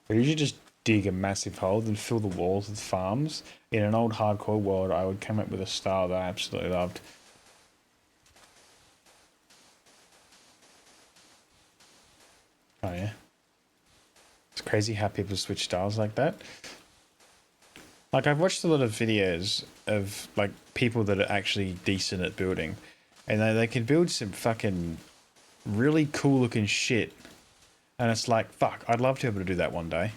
But you should just dig a massive hole and fill the walls with farms. In an old hardcore world, I would come up with a style that I absolutely loved. Oh yeah, it's crazy how people switch styles like that. Like, I've watched a lot of videos of like people that are actually decent at building, and they can build some fucking really cool looking shit. And it's like, fuck, I'd love to be able to do that one day.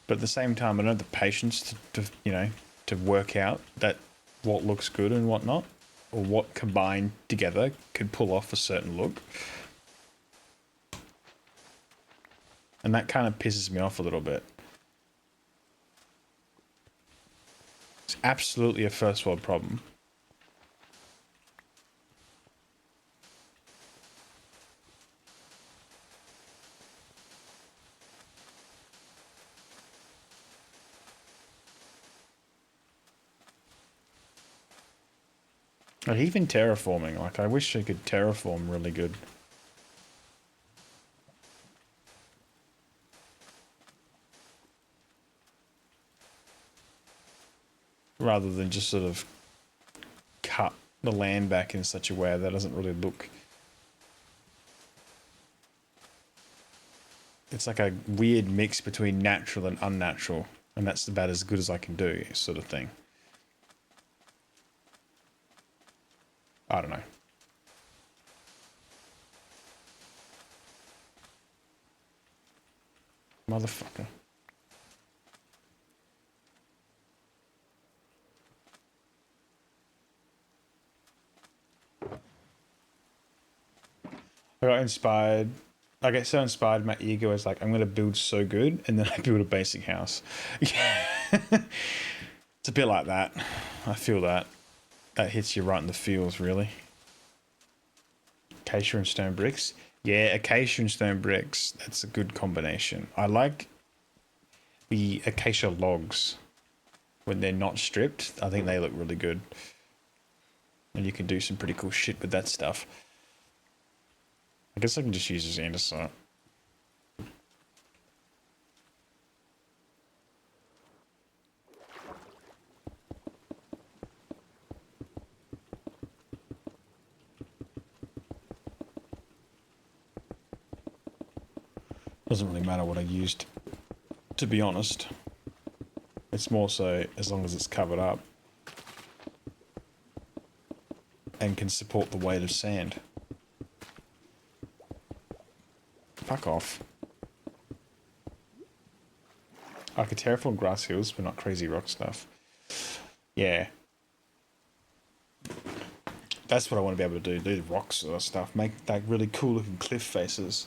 But at the same time, I don't have the patience to work out that what looks good and what not, or what combined together could pull off a certain look. And that kind of pisses me off a little bit. It's absolutely a first world problem. Like, even terraforming, like, I wish I could terraform really good. Rather than just sort of cut the land back in such a way that doesn't really look... It's like a weird mix between natural and unnatural, and that's about as good as I can do, sort of thing. I don't know. Motherfucker. I got inspired. I get so inspired, my ego is like, I'm going to build so good, and then I build a basic house. It's a bit like that. I feel that. That hits you right in the feels, really. Acacia and stone bricks. Yeah, acacia and stone bricks. That's a good combination. I like the acacia logs when they're not stripped. I think they look really good. And you can do some pretty cool shit with that stuff. I guess I can just use this andesite. Doesn't really matter what I used, to be honest. It's more so as long as it's covered up and can support the weight of sand. Fuck off. I could terraform grass hills, but not crazy rock stuff. Yeah. That's what I want to be able to do the rocks sort of stuff. Make like really cool looking cliff faces.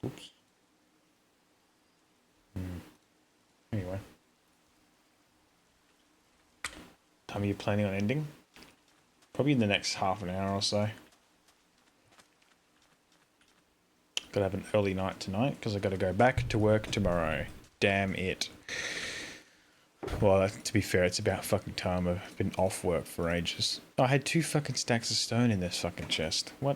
Oops. Anyway. Time are you planning on ending? Probably in the next half an hour or so. Gotta have an early night tonight because I gotta go back to work tomorrow. Damn it. Well, to be fair, it's about fucking time. I've been off work for ages. I had 2 fucking stacks of stone in this fucking chest. What?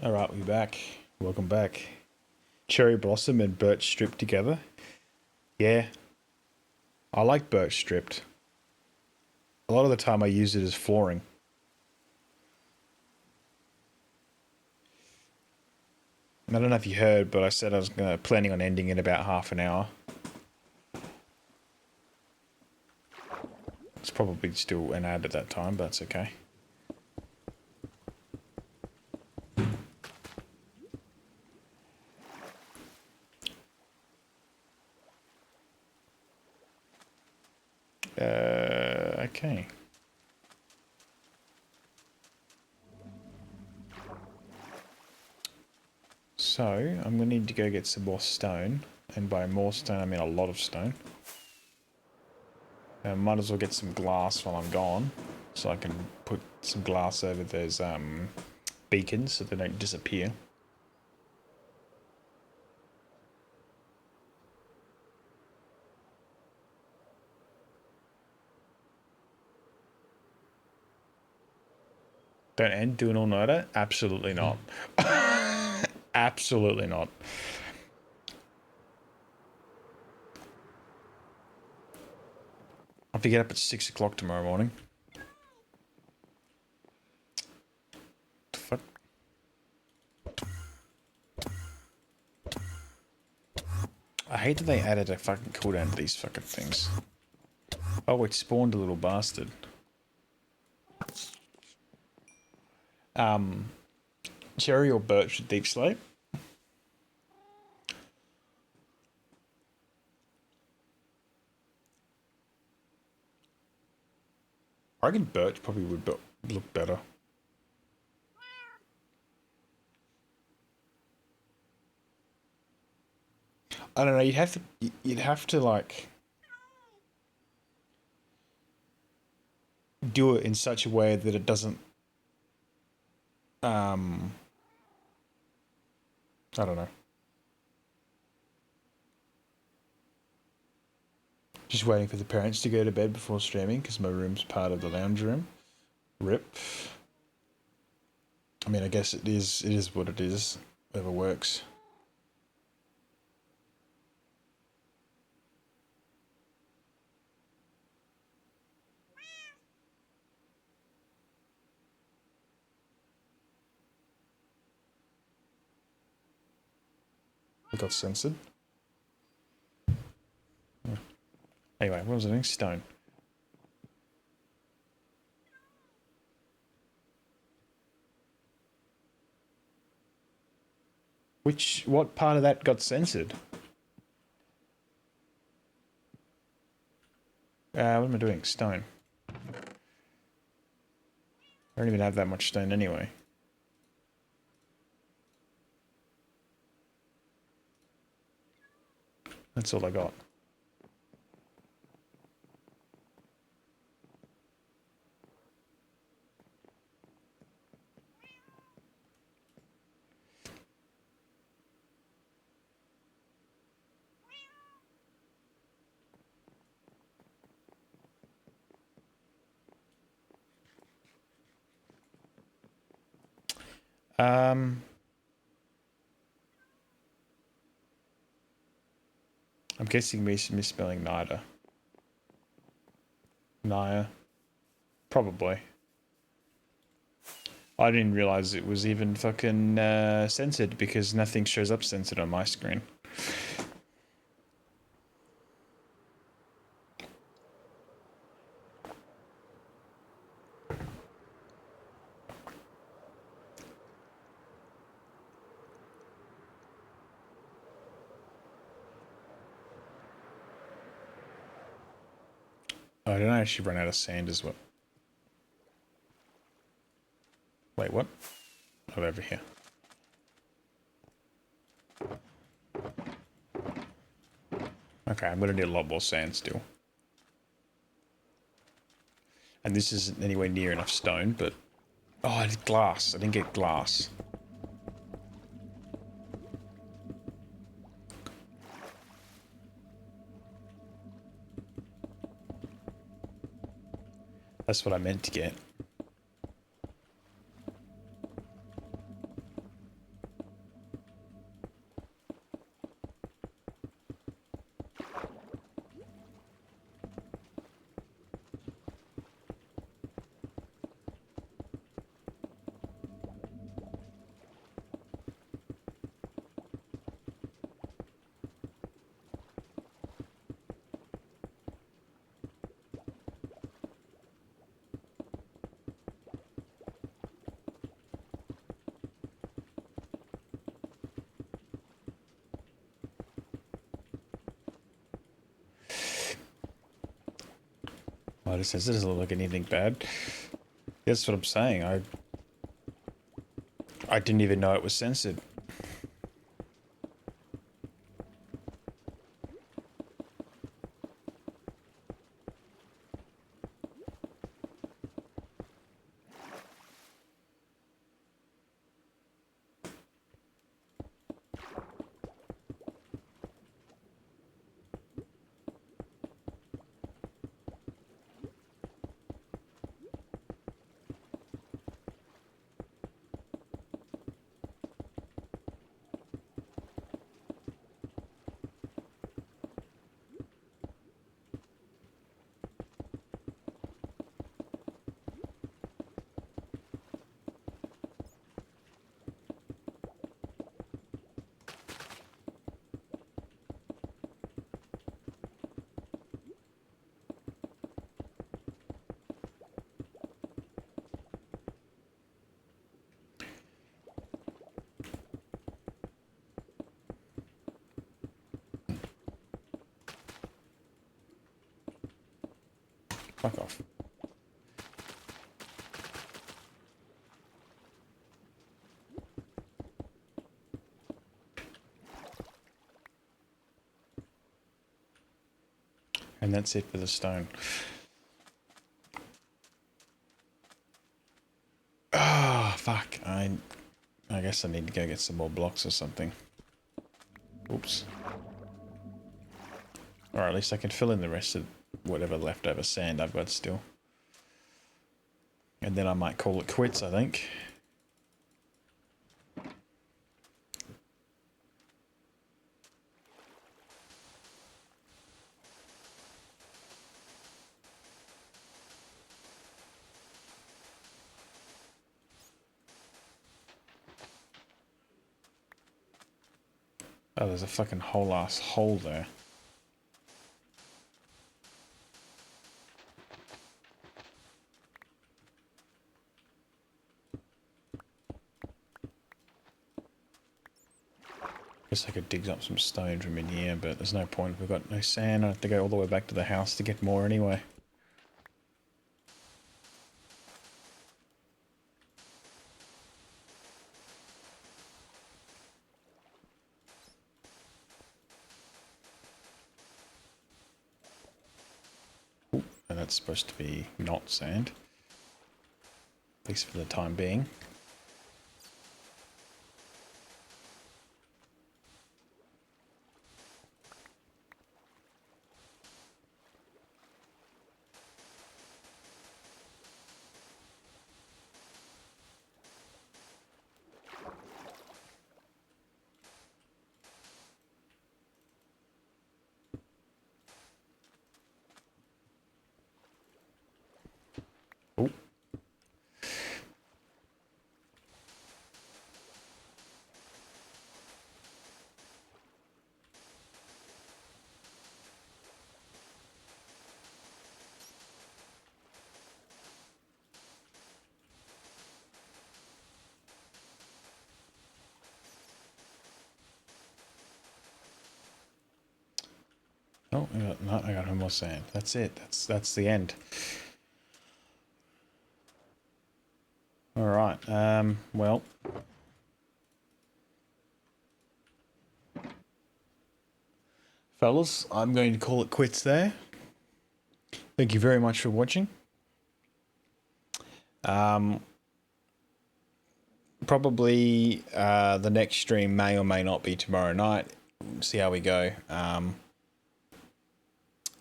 All right, we're back. Welcome back. Cherry blossom and birch strip together. Yeah, I like birch stripped. A lot of the time I use it as flooring. I don't know if you heard, but I said I was planning on ending in about half an hour. It's probably still an ad at that time, but that's okay. Okay. So, I'm going to need to go get some more stone. And by more stone, I mean a lot of stone. Might as well get some glass while I'm gone. So I can put some glass over those beacons so they don't disappear. Don't end, do an all-nighter? Absolutely not. Absolutely not. I have to get up at 6 o'clock tomorrow morning. The fuck? I hate that they added a fucking cooldown to these fucking things. Oh, it spawned a little bastard. Cherry or birch deep slate? I reckon birch probably would look better. I don't know. You'd have to like do it in such a way that it doesn't. I don't know. Just waiting for the parents to go to bed before streaming because my room's part of the lounge room. Rip. I mean, I guess it is. It is what it is. Whatever works. I got censored. Anyway, what was I doing? Stone. What part of that got censored? What am I doing? Stone. I don't even have that much stone anyway. That's all I got. I'm guessing misspelling Nida. Naya. Probably. I didn't realize it was even fucking censored because nothing shows up censored on my screen. Oh, I didn't actually run out of sand as well. Wait, what? Oh, over here. Okay, I'm gonna need a lot more sand still. And this isn't anywhere near enough stone, but... Oh, I did glass. I didn't get glass. That's what I meant to get. Oh, this doesn't look like anything bad. That's what I'm saying. I didn't even know it was censored. Fuck off. And that's it for the stone. Ah, fuck. I guess I need to go get some more blocks or something. Oops. Or at least I can fill in the rest of whatever leftover sand I've got still. And then I might call it quits, I think. Oh, there's a fucking whole ass hole there. Guess I could dig up some stone from in here, but there's no point. We've got no sand. I have to go all the way back to the house to get more anyway. Ooh, and that's supposed to be not sand. At least for the time being. Ooh. Oh, I got no more sand. That's it. That's the end. All right. Well, fellas, I'm going to call it quits there. Thank you very much for watching. Probably the next stream may or may not be tomorrow night. See how we go.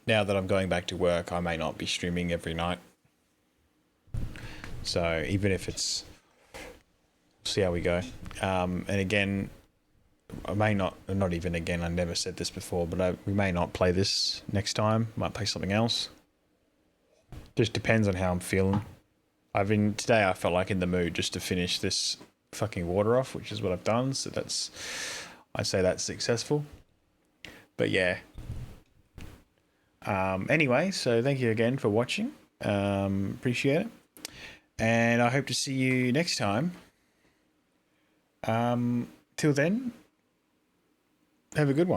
Now that I'm going back to work, I may not be streaming every night. So even if it's, see how we go. And again, I may not even again, I never said this before, but we may not play this next time. Might play something else. Just depends on how I'm feeling. Today I felt like in the mood just to finish this fucking water off, which is what I've done. So I'd say that's successful. But yeah. Anyway, so thank you again for watching. Appreciate it. And I hope to see you next time. Till then, have a good one.